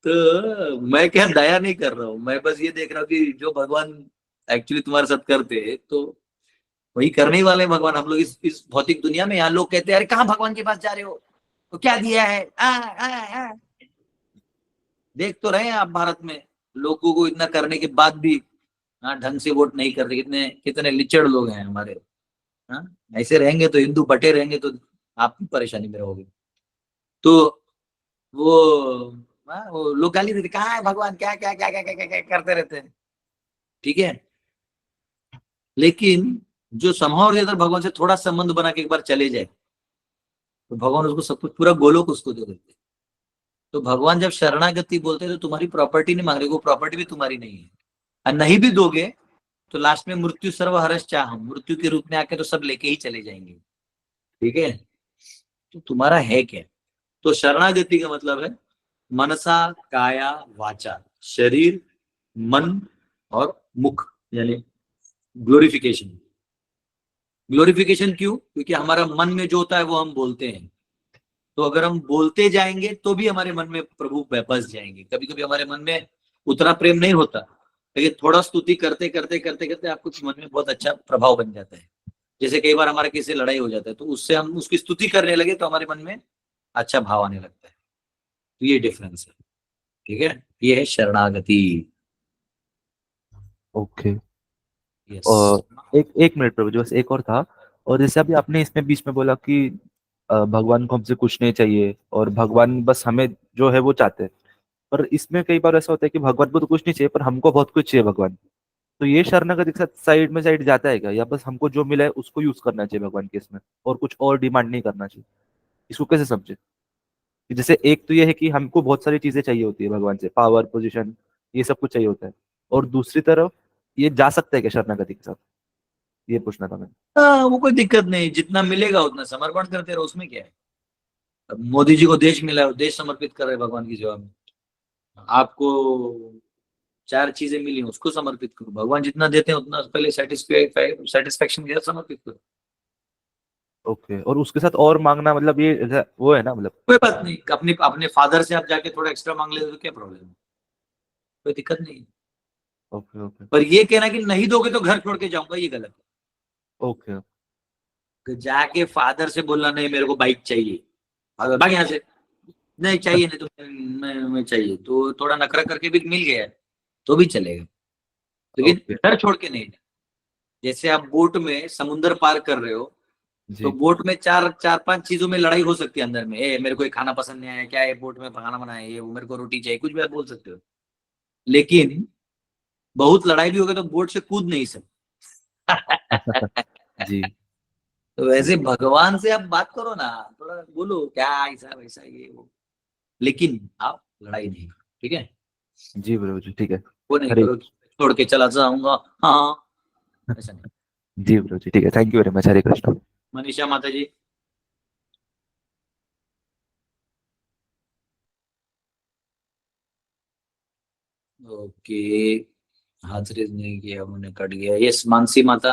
तो मैं क्या दया नहीं कर रहा हूँ, मैं बस ये देख रहा हूँ कि जो भगवान एक्चुअली तुम्हारे साथ करते हैं तो वही करने ही वाले हैं भगवान। हम लोग इस भौतिक दुनिया में, यहाँ लोग कहते हैं अरे कहाँ भगवान के पास जा रहे हो, तो क्या दिया है? देख तो रहे हैं आप भारत में लोगों को इतना करने के बाद भी ढंग से वोट नहीं करते। कितने कितने लिचड़ लोग हैं हमारे। हाँ, ऐसे रहेंगे तो, हिंदू बटे रहेंगे तो आप परेशानी में रहोगे। तो वो लोग गाली देते, कहाँ है भगवान, क्या क्या क्या क्या क्या क्या, क्या करते रहते हैं। ठीक है, लेकिन जो समहाउ इधर भगवान से थोड़ा संबंध बना के एक बार चले जाए तो भगवान उसको सब कुछ, पूरा गोलोक उसको दे देते। तो भगवान जब शरणागति बोलते हैं तो तुम्हारी प्रॉपर्टी नहीं मांग रहे, वो प्रॉपर्टी भी तुम्हारी नहीं है। और नहीं भी दोगे तो लास्ट में मृत्यु सर्वहरस चाहम, मृत्यु के रूप में आके तो सब लेके ही चले जाएंगे। ठीक है, तो तुम्हारा है क्या? तो शरणागति का मतलब है मनसा काया वाचा, शरीर मन और मुख, यानी ग्लोरिफिकेशन। ग्लोरिफिकेशन क्यों? क्योंकि हमारा मन में जो होता है वो हम बोलते हैं। तो अगर हम बोलते जाएंगे तो भी हमारे मन में प्रभु बस जाएंगे। कभी कभी हमारे मन में उतना प्रेम नहीं होता, लेकिन थोड़ा स्तुति करते करते करते करते आपको मन में बहुत अच्छा प्रभाव बन जाता है। जैसे कई बार हमारा किसी से लड़ाई हो जाता है तो उससे हम उसकी स्तुति करने लगे तो हमारे मन में अच्छा भाव आने लगता है। तो ये डिफरेंस है। ठीक है, ये है शरणागति। ओके। यस। और एक मिनट प्रभु जी, बस एक और था। और जैसे अभी आपने इसमें बीच में बोला कि भगवान को हमसे कुछ नहीं चाहिए और भगवान बस हमें जो है वो चाहते हैं, पर इसमें कई बार ऐसा होता है कि भगवान को तो कुछ नहीं चाहिए पर हमको बहुत कुछ चाहिए भगवान। तो ये शरणागति के साथ साइड जाता है क्या, या बस हमको जो मिला है उसको यूज करना चाहिए भगवान के इसमें और कुछ और डिमांड नहीं करना चाहिए? इसको कैसे समझे कि जैसे एक तो ये है कि हमको बहुत सारी चीजें चाहिए होती है भगवान से, पावर पोजीशन ये सब कुछ चाहिए होता है, और दूसरी तरफ ये जा सकता है क्या शरणागति के साथ, ये पूछना था मैंने। हाँ, वो कोई दिक्कत नहीं, जितना मिलेगा उतना समर्पण करते रहो, उसमें क्या है। अब मोदी जी को देश मिला है, देश समर्पित कर रहे हैं भगवान की सेवा में। आपको 4 चीजें मिली, उसको समर्पित करो। भगवान जितना देते हैं उतना पहले सेटिस्फेक्शन के साथ समर्पित करो। ओके, और उसके साथ और मांगना मतलब ये वो है ना, मतलब कोई बात नहीं, अपने अपने फादर से आप जाके थोड़ा एक्स्ट्रा मांग ले तो क्या प्रॉब्लम है, कोई दिक्कत नहीं। ओके ओके पर ये कहना कि नहीं दोगे तो घर छोड़ के जाऊंगा, ये गलत ओके है। जाके फादर से बोलना नहीं मेरे को बाइक चाहिए, भाग यहाँ से, नहीं चाहिए, नहीं तो मैं चाहिए, तो थोड़ा नखरा करके भी मिल गया तो भी चलेगा, लेकिन ओके घर छोड़ के नहीं। जैसे आप बोट में समुद्र पार कर रहे हो जी। तो बोट में चार 5 चीजों में लड़ाई हो सकती है अंदर में। मेरे को ये खाना पसंद नहीं आया, क्या है बोट में खाना बनाया, ये मेरे को रोटी चाहिए, कुछ भी आप बोल सकते हो। लेकिन बहुत लड़ाई भी होगी तो बोट से कूद नहीं सकते जी तो वैसे भगवान से आप बात करो ना, थोड़ा बोलो क्या ऐसा वैसा ये वो, लेकिन आप लड़ाई नहीं करो, ठीक है? जी प्रभु जी, ठीक है। वो नहीं हरे करो कि छोड़ के चला जाऊंगा, हाँ ऐसा नहीं। जी प्रभु जी, ठीक है। Thank you very much. Hare Krishna. Manisha माता जी। ओके, हाथ रेज नहीं किया, उन्हें कट गया। यस, मानसी माता।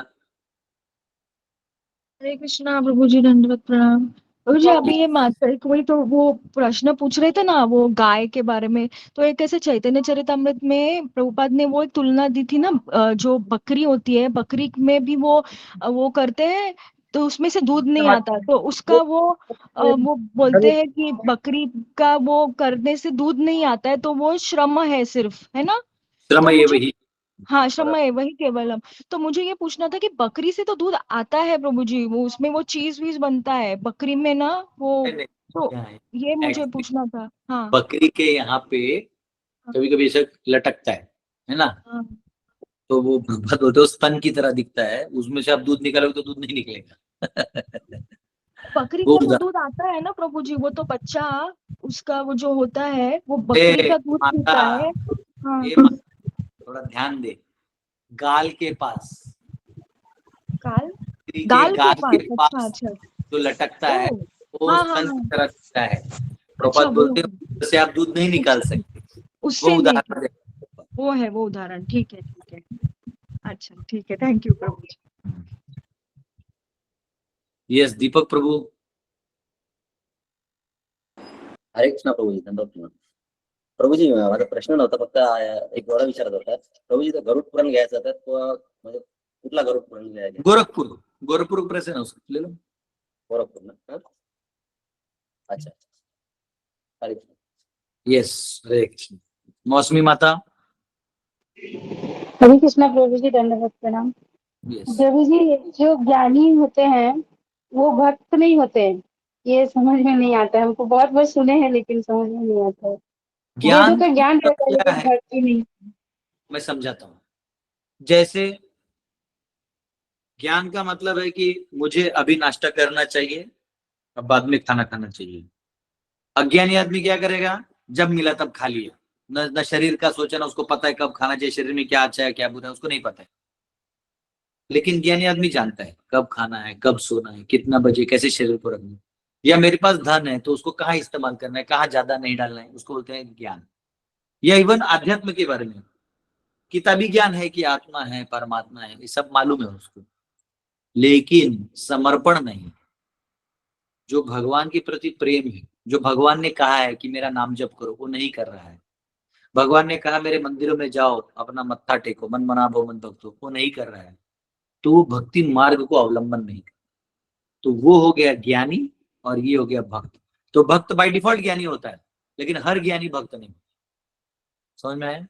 हरे कृष्णा प्रभु जी, दंडवत प्रणाम। प्रभु जी, अभी ये माता कोई तो वो प्रश्न पूछ रहे थे ना वो गाय के बारे में, तो एक ऐसे चैतन्य चरितमृत में प्रभुपाद ने वो एक तुलना दी थी ना, जो बकरी होती है, बकरी में भी वो करते हैं तो उसमें से दूध नहीं आता, तो उसका वो बोलते हैं कि बकरी का वो करने से दूध नहीं आता है, तो वो श्रम है सिर्फ, है ना? श्रम तो ये मुझे, वही। हाँ श्रम है वही केवलम। तो मुझे ये पूछना था कि बकरी से तो दूध आता है प्रभु जी, वो उसमें वो चीज वीज बनता है बकरी में ना वो, नहीं, तो क्या है ये मुझे actually, पूछना था। हाँ बकरी के यहाँ पे कभी कभी ऐसे लटकता है ना? हाँ। तो वो भगवत होते स्तन की तरह दिखता है, उसमें से आप दूध निकालोगे तो दूध नहीं निकलेगा। बकरी वो का तो उदा- दूध आता है ना प्रभु जी, वो तो बच्चा उसका वो जो होता है वो बकरी ए, का दूध माता, पीता है। हाँ। ए माता, थोड़ा ध्यान दे। गाल के पास, गाल, बकरी के गाल के गाल के पास, अच्छा पास अच्छा। जो लटकता ओ, है वो हाँ हाँ स्तन की हाँ। तरह दिखता है। अच्छा प्रभुपाद वो बोलते हैं उससे आप दूध नहीं निकाल सकते। वो उससे नहीं, उदाहरण दे। वो है वो उदाहरण, ठीक है ठीक है। अच्छा ठीक है, थैंक यू प्रभु जी। यस, दीपक प्रभु। हरे कृष्णा प्रभूजी, दंडवत प्रणाम. प्रभूजी, माझा प्रश्न नव्हता, फक्त एक गोडा विचारत होता. प्रभूजी, तर गरुड पुराण घ्यायचं होतं, तो म्हणजे कुठला गरुड पुराण घ्यायचा? गोरखपुर, गोरखपुर प्रेस है ना, उसको ले लो। गोरखपूर ना? हाँ? अच्छा. हरे कृष्ण. यस, हरे कृष्ण। मौसमी माता। हरे कृष्णा प्रभु जी, दंडवत प्रणाम. यस, प्रभु जी, जो ज्ञानी होते हैं वो भक्त नहीं होते हैं, ये समझ में नहीं आता है हमको. बहुत बार सुने हैं लेकिन समझ में नहीं आता है. वेदों ज्ञान का का ज्ञान मतलब रहता है क्या लेकिन है, भक्ति नहीं. मैं समझाता हूँ। जैसे ज्ञान का मतलब है कि मुझे अभी नाश्ता करना चाहिए, अब बाद में खाना खाना चाहिए। अज्ञानी आदमी क्या करेगा, जब मिला तब खा लिया, न शरीर का सोचा, ना उसको पता है कब खाना चाहिए, शरीर में क्या अच्छा है क्या बुरा है उसको नहीं पता है। लेकिन ज्ञानी आदमी जानता है कब खाना है, कब सोना है, कितना बजे, कैसे शरीर को रखना है। या मेरे पास धन है तो उसको कहाँ इस्तेमाल करना है, कहाँ ज्यादा नहीं डालना है, उसको बोलते हैं ज्ञान। या इवन आध्यात्म के बारे में किताबी ज्ञान है कि आत्मा है, परमात्मा है, ये सब मालूम है उसको, लेकिन समर्पण नहीं। जो भगवान के प्रति प्रेम है, जो भगवान ने कहा है कि मेरा नाम जप करो, वो नहीं कर रहा है। भगवान ने कहा मेरे मंदिरों में जाओ, अपना मत्था टेको, मन मना भो मन भक्तो, वो नहीं कर रहा है, तो वो भक्ति मार्ग को अवलंबन नहीं कर। तो वो हो गया ज्ञानी और ये हो गया भक्त। तो भक्त बाय डिफॉल्ट ज्ञानी होता है, लेकिन हर ज्ञानी भक्त नहीं। समझ में आया?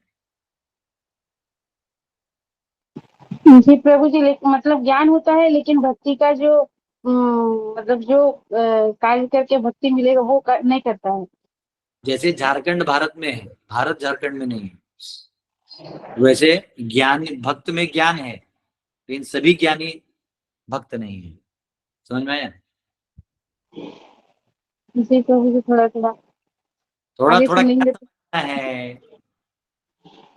जी प्रभु जी, मतलब ज्ञान होता है लेकिन भक्ति का जो मतलब जो कार्य करके भक्ति मिलेगा वो नहीं करता है. जैसे झारखंड भारत में है, भारत झारखंड में नहीं है, वैसे ज्ञान भक्त में ज्ञान है, लेकिन सभी ज्ञानी भक्त नहीं है। समझ में आया? जी प्रभु जी, थोड़ा थोड़ा थोड़ा आगे थोड़ा क्या सुनेंगे तो. समझना है?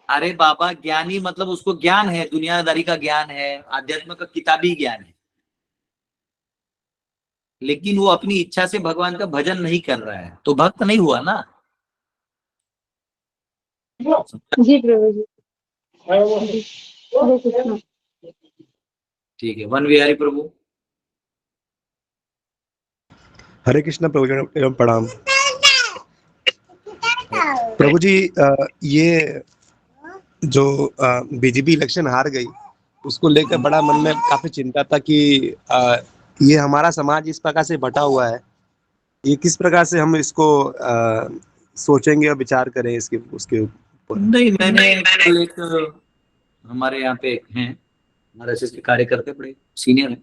अरे बाबा, ज्ञानी मतलब उसको ज्ञान है, दुनियादारी का ज्ञान है, आध्यात्म का किताबी ज्ञान है, लेकिन वो अपनी इच्छा से भगवान का भजन नहीं कर रहा है, तो भक्त नहीं हुआ ना। जी प्रभु जी. हरे कृष्णा. ठीक है, वन विहारी प्रभु। हरे कृष्णा प्रभु जी, एवं प्रणाम. प्रभु जी, ये जो बीजेपी इलेक्शन हार गई, उसको लेकर बड़ा मन में काफी चिंता था कि ये हमारा समाज इस प्रकार से बटा हुआ है, ये किस प्रकार से हम इसको सोचेंगे और विचार करें इसके उसके ऊपर. नहीं, मैंने कल एक हमारे यहाँ पे एक हैं RSS के कार्यकर्ते, बड़े सीनियर हैं,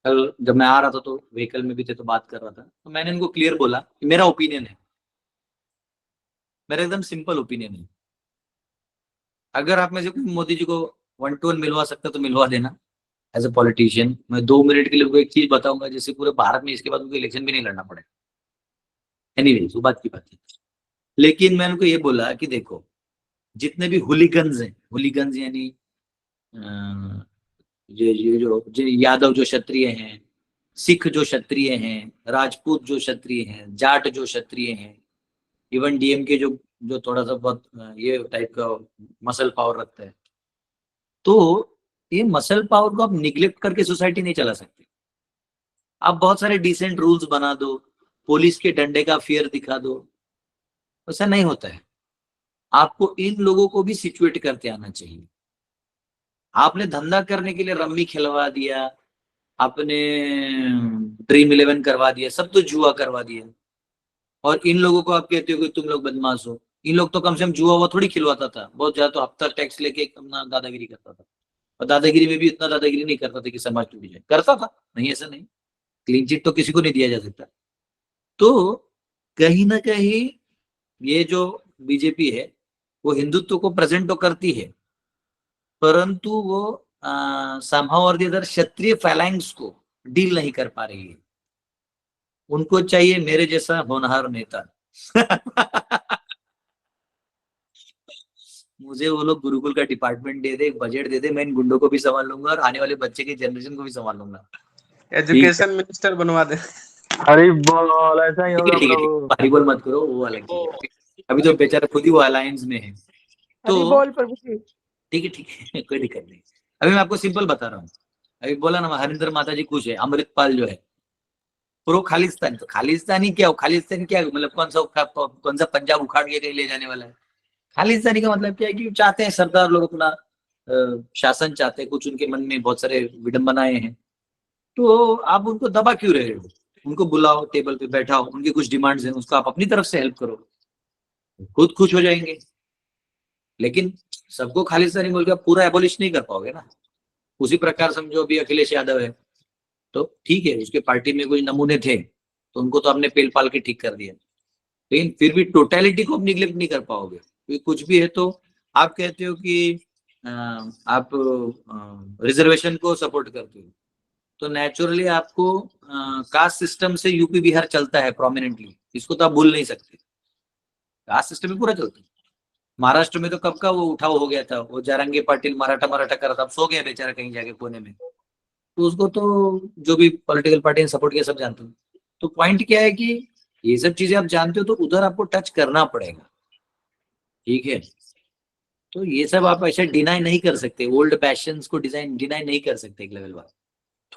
कल जब मैं आ रहा था तो व्हीकल में भी थे तो बात कर रहा था, तो मैंने इनको क्लियर बोला कि मेरा ओपिनियन है, मेरा एकदम सिंपल ओपिनियन है। अगर आप में से कोई मोदी जी को 1-to-1 मिलवा सकता तो मिलवा देना, एज ए पॉलिटिशियन मैं 2 मिनट के लिए उनको एक चीज बताऊंगा जिससे पूरे भारत में इसके बाद उनको इलेक्शन भी नहीं लड़ना पड़े। एनीवे वो बात की बात है। लेकिन मैंने उनको ये बोला कि देखो जितने भी हुलिगन्स हैं, हुलिगन्स यानी ये जो यादव जो क्षत्रिय हैं, सिख जो क्षत्रिय हैं, राजपूत जो क्षत्रिय हैं, जाट जो क्षत्रिय हैं, इवन डीएमके जो जो थोड़ा सा बहुत ये टाइप का मसल पावर रखता है, तो ये मसल पावर को आप निग्लेक्ट करके सोसाइटी नहीं चला सकते। आप बहुत सारे डिसेंट रूल्स बना दो, पुलिस के डंडे का फियर दिखा दो, ऐसा नहीं होता है। आपको इन लोगों को भी सिचुएट करते आना चाहिए। आपने धंधा करने के लिए रम्मी खिलवा दिया, आपने ड्रीम 11 करवा दिया, सब तो जुआ करवा दिया, और इन लोगों को आप कहते हो कि तुम लोग बदमाश हो। इन लोग तो कम से कम जुआ हुआ थोड़ी खिलवाता था, बहुत ज्यादा तो हफ्ता टैक्स लेके अपना दादागिरी करता था, और दादागिरी में भी इतना दादागिरी नहीं करता था कि समाज टूट जाए, करता था, नहीं ऐसा नहीं, क्लीन चिट तो किसी को नहीं दिया जा सकता। तो कहीं ना कहीं ये जो बीजेपी है वो हिंदुत्व को प्रेजेंट तो करती है, परंतु वो समहाउ और द अदर क्षत्रिय फैलांग्स को डील नहीं कर पा रही है। उनको चाहिए मेरे जैसा होनहार नेता। मुझे वो लोग गुरुकुल का डिपार्टमेंट दे दे, बजट दे दे, मैं इन गुंडों को भी संभाल लूंगा और आने वाले बच्चे की जनरेशन को भी संभाल लूंगा। एजुकेशन मिनिस्टर बनवा दे। अरे बोल ऐसा ही होगा ठीक है, प्रभु। हरिबोल मत करो, वो अलग चीज है। अभी तो बेचारा खुद ही वो अलायंस में है, तो बोल प्रभु जी। ठीक है कोई दिक्कत नहीं। अभी मैं आपको सिंपल बता रहा हूँ। अभी बोला ना हरिंदर माता जी खुश है, अमृतपाल जो है प्रो खालिस्तान, तो खालिस्तानी क्या हो, खालिस्तान क्या मतलब कौन सा पंजाब उखाड़ के कहीं ले जाने वाला है। खालिस्तानी का मतलब क्या है कि चाहते हैं सरदार लोग अपना शासन चाहते हैं, कुछ उनके मन में बहुत सारे विडंबनाएं हैं, तो आप उनको दबा क्यों रहे हो? उनको बुलाओ, टेबल पे बैठाओ, उनकी कुछ डिमांड्स हैं उसको आप अपनी तरफ से हेल्प करो, खुद खुश हो जाएंगे। लेकिन सबको खालिस्तानी बोल के आप पूरा एबोलिश नहीं कर पाओगे ना। उसी प्रकार समझो अभी अखिलेश यादव है, तो ठीक है उसके पार्टी में कुछ नमूने थे तो उनको तो आपने पेल पाल के ठीक कर दिया, लेकिन फिर भी टोटलिटी को आप निगलेक्ट नहीं कर पाओगे, क्योंकि कुछ भी है तो आप कहते हो कि आप रिजर्वेशन को सपोर्ट करते हो, तो नेचुरली आपको कास्ट सिस्टम से यूपी बिहार चलता है प्रोमिनेंटली, इसको तो आप भूल नहीं सकते। कास्ट सिस्टम में पूरा चलता है। महाराष्ट्र में तो कब का वो उठाव हो गया था, वो जारंगे पाटिल मराठा कर रहा था, अब सो गया बेचारा कहीं जाके कोने में, तो उसको तो जो भी पॉलिटिकल पार्टी ने सपोर्ट किया सब जानते हैं। तो पॉइंट क्या है कि ये सब चीजें आप जानते हो तो उधर आपको टच करना पड़ेगा, ठीक है। तो ये सब आप ऐसे डिनाई नहीं कर सकते, ओल्ड पैशंस को डिनाई नहीं कर सकते। एक लेवल बाद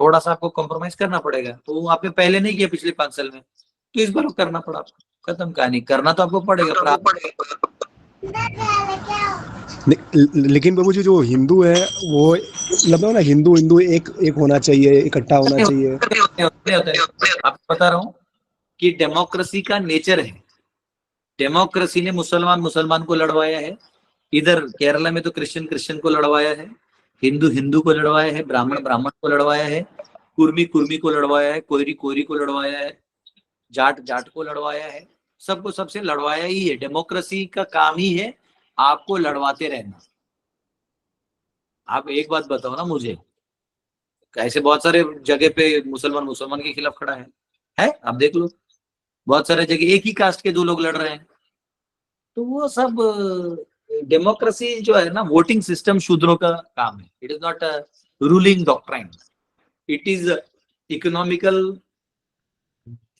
थोड़ा सा आपको कॉम्प्रोमाइज करना पड़ेगा, तो वो आपने पहले नहीं किया पिछले 5 साल में, तो इस बार करना पड़ा आपको, खत्म कहानी, करना तो आपको पड़ेगा। लेकिन प्रभु जी जो हिंदू है वो मतलब ना हिंदू एक होना चाहिए, इकट्ठा होना चाहिए। आपको बता रहा हूँ कि डेमोक्रेसी का नेचर है, डेमोक्रेसी ने मुसलमान को लड़वाया है, इधर केरला में तो क्रिश्चियन को लड़वाया है, हिंदू को लड़वाया है, ब्राह्मण को लड़वाया है, कुर्मी को लड़वाया है, कोयरी को लड़वाया है, जाट को लड़वाया है, सबको सबसे लड़वाया ही है। डेमोक्रेसी का काम ही है आपको लड़वाते रहना। आप एक बात बताओ ना मुझे, ऐसे बहुत सारे जगह पे मुसलमान के खिलाफ खड़ा है आप देख लो, बहुत सारे जगह एक ही कास्ट के 2 लोग लड़ रहे हैं, तो वो सब डेमोक्रेसी जो है ना, वोटिंग सिस्टम शूद्रों का काम है। It is not a ruling doctrine, it is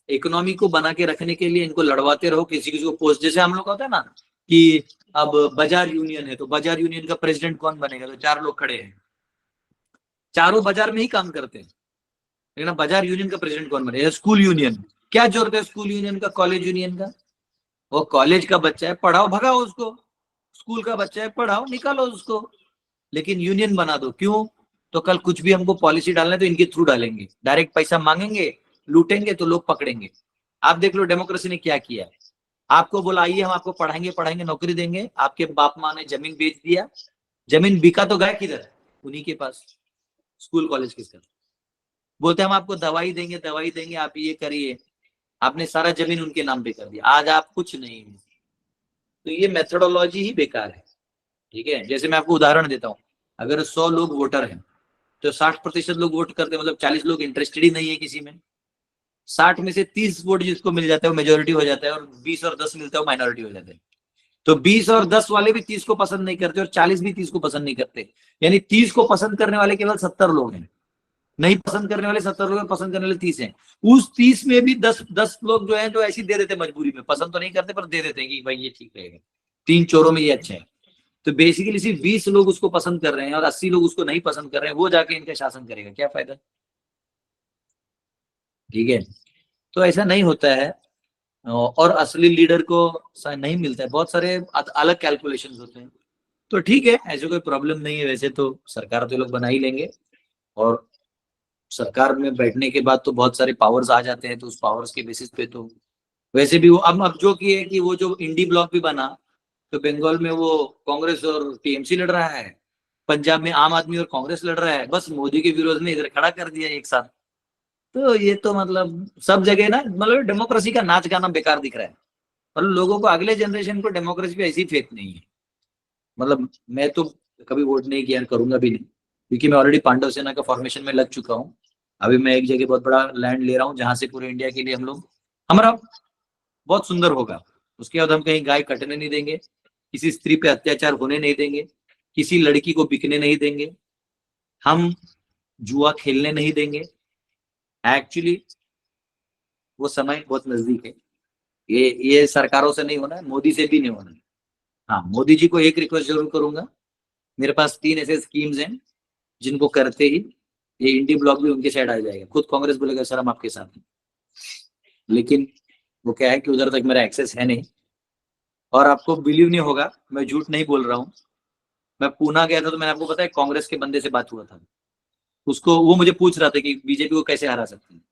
economy को बना के रखने के लिए इनको लड़वाते रहो, किसी को पोस्ट, जैसे हम लोग का होता है ना कि अब बाजार यूनियन है तो बाजार यूनियन का प्रेसिडेंट कौन बनेगा, तो 4 लोग खड़े हैं, चारों बाजार में ही काम करते हैं, लेकिन बाजार यूनियन का प्रेसिडेंट कौन बनेगा? स्कूल यूनियन, क्या जरूरत है स्कूल यूनियन का, कॉलेज यूनियन का? वो कॉलेज का बच्चा है पढ़ाओ भगाओ उसको, स्कूल का बच्चा है पढ़ाओ निकालो उसको, लेकिन यूनियन बना दो। क्यों? तो कल कुछ भी हमको पॉलिसी डालना है तो इनके थ्रू डालेंगे, डायरेक्ट पैसा मांगेंगे, लूटेंगे तो लोग पकड़ेंगे। आप देख लो डेमोक्रेसी ने क्या किया है, आपको बोला आइए हम आपको पढ़ाएंगे नौकरी देंगे, आपके बाप माँ ने जमीन बेच दिया, जमीन बिका तो गया किधर? उन्हीं के पास। स्कूल कॉलेज किसका? बोलते हम आपको दवाई देंगे आप ये करिए, आपने सारा जमीन उनके नाम पे कर दिया, आज आप कुछ नहीं। तो ये मेथोडोलॉजी ही बेकार है, ठीक है। जैसे मैं आपको उदाहरण देता हूँ, अगर 100 लोग वोटर हैं तो 60% लोग वोट करते हैं, मतलब 40 लोग इंटरेस्टेड ही नहीं है किसी में। 60 में से 30 वोट जिसको मिल जाता है वो मेजोरिटी हो जाता है, और 20 और 10 मिलता है वो माइनॉरिटी हो जाते हैं। तो 20 और 10 वाले भी 30 को पसंद नहीं करते, और 40 भी 30 को पसंद नहीं करते। यानी 30 को पसंद करने वाले केवल 70 लोग हैं, नहीं पसंद करने वाले 70 लोग हैं, पसंद करने वाले 30 हैं। उस 30 में भी 10 लोग जो हैं जो ऐसे दे देते हैं मजबूरी में, पसंद तो नहीं करते पर दे देते हैं कि भाई ये ठीक रहेगा, 3 चोरों में ये अच्छा है। तो बेसिकली सिर्फ 20 लोग उसको पसंद कर रहे हैं और 80 लोग उसको नहीं पसंद कर रहे हैं, वो जाके इनका शासन करेगा, क्या फायदा? ठीक है, तो ऐसा नहीं होता है। और असली लीडर को नहीं मिलता है, बहुत सारे अलग कैलकुलेशंस होते हैं। तो ठीक है, ऐसे कोई प्रॉब्लम नहीं है। वैसे तो सरकार तो लोग बना ही लेंगे, और सरकार में बैठने के बाद तो बहुत सारे पावर्स आ जाते हैं, तो उस पावर्स के बेसिस पे तो वैसे भी वो अब जो की है कि वो जो इंडी ब्लॉक भी बना, तो बंगाल में वो कांग्रेस और टीएमसी लड़ रहा है, पंजाब में आम आदमी और कांग्रेस लड़ रहा है, बस मोदी के विरोध में इधर खड़ा कर दिया एक साथ। तो ये तो मतलब सब जगह ना, मतलब डेमोक्रेसी का नाच गाना बेकार दिख रहा है। मतलब लोगों को, अगले जनरेशन को डेमोक्रेसी पे ऐसी फेथ नहीं है। मतलब मैं तो कभी वोट नहीं किया, करूंगा भी नहीं, क्योंकि मैं ऑलरेडी पांडव सेना का फॉर्मेशन में लग चुका हूँ। अभी मैं एक जगह बहुत बड़ा लैंड ले रहा हूँ, जहां से पूरे इंडिया के लिए हम लोग, हमारा बहुत सुंदर होगा। उसके बाद हम कहीं गाय कटने नहीं देंगे, किसी स्त्री पे अत्याचार होने नहीं देंगे, किसी लड़की को बिकने नहीं देंगे, हम जुआ खेलने नहीं देंगे। एक्चुअली वो समय बहुत नजदीक है। ये सरकारों से नहीं होना है, मोदी से भी नहीं होना है। हाँ, मोदी जी को एक रिक्वेस्ट जरूर करूंगा, मेरे पास 3 ऐसे स्कीम्स हैं जिनको करते ही ये इंडी ब्लॉक भी उनके साइड आ जाएगा। खुद कांग्रेस बोलेगा सर हम आपके साथ हैं, लेकिन वो क्या है कि उधर तक मेरा एक्सेस है नहीं। और आपको बिलीव नहीं होगा, मैं झूठ नहीं बोल रहा हूँ, मैं पूना गया था तो मैंने आपको पता है कांग्रेस के बंदे से बात हुआ था, उसको वो मुझे पूछ रहा था कि बीजेपी को कैसे हरा सकते हैं।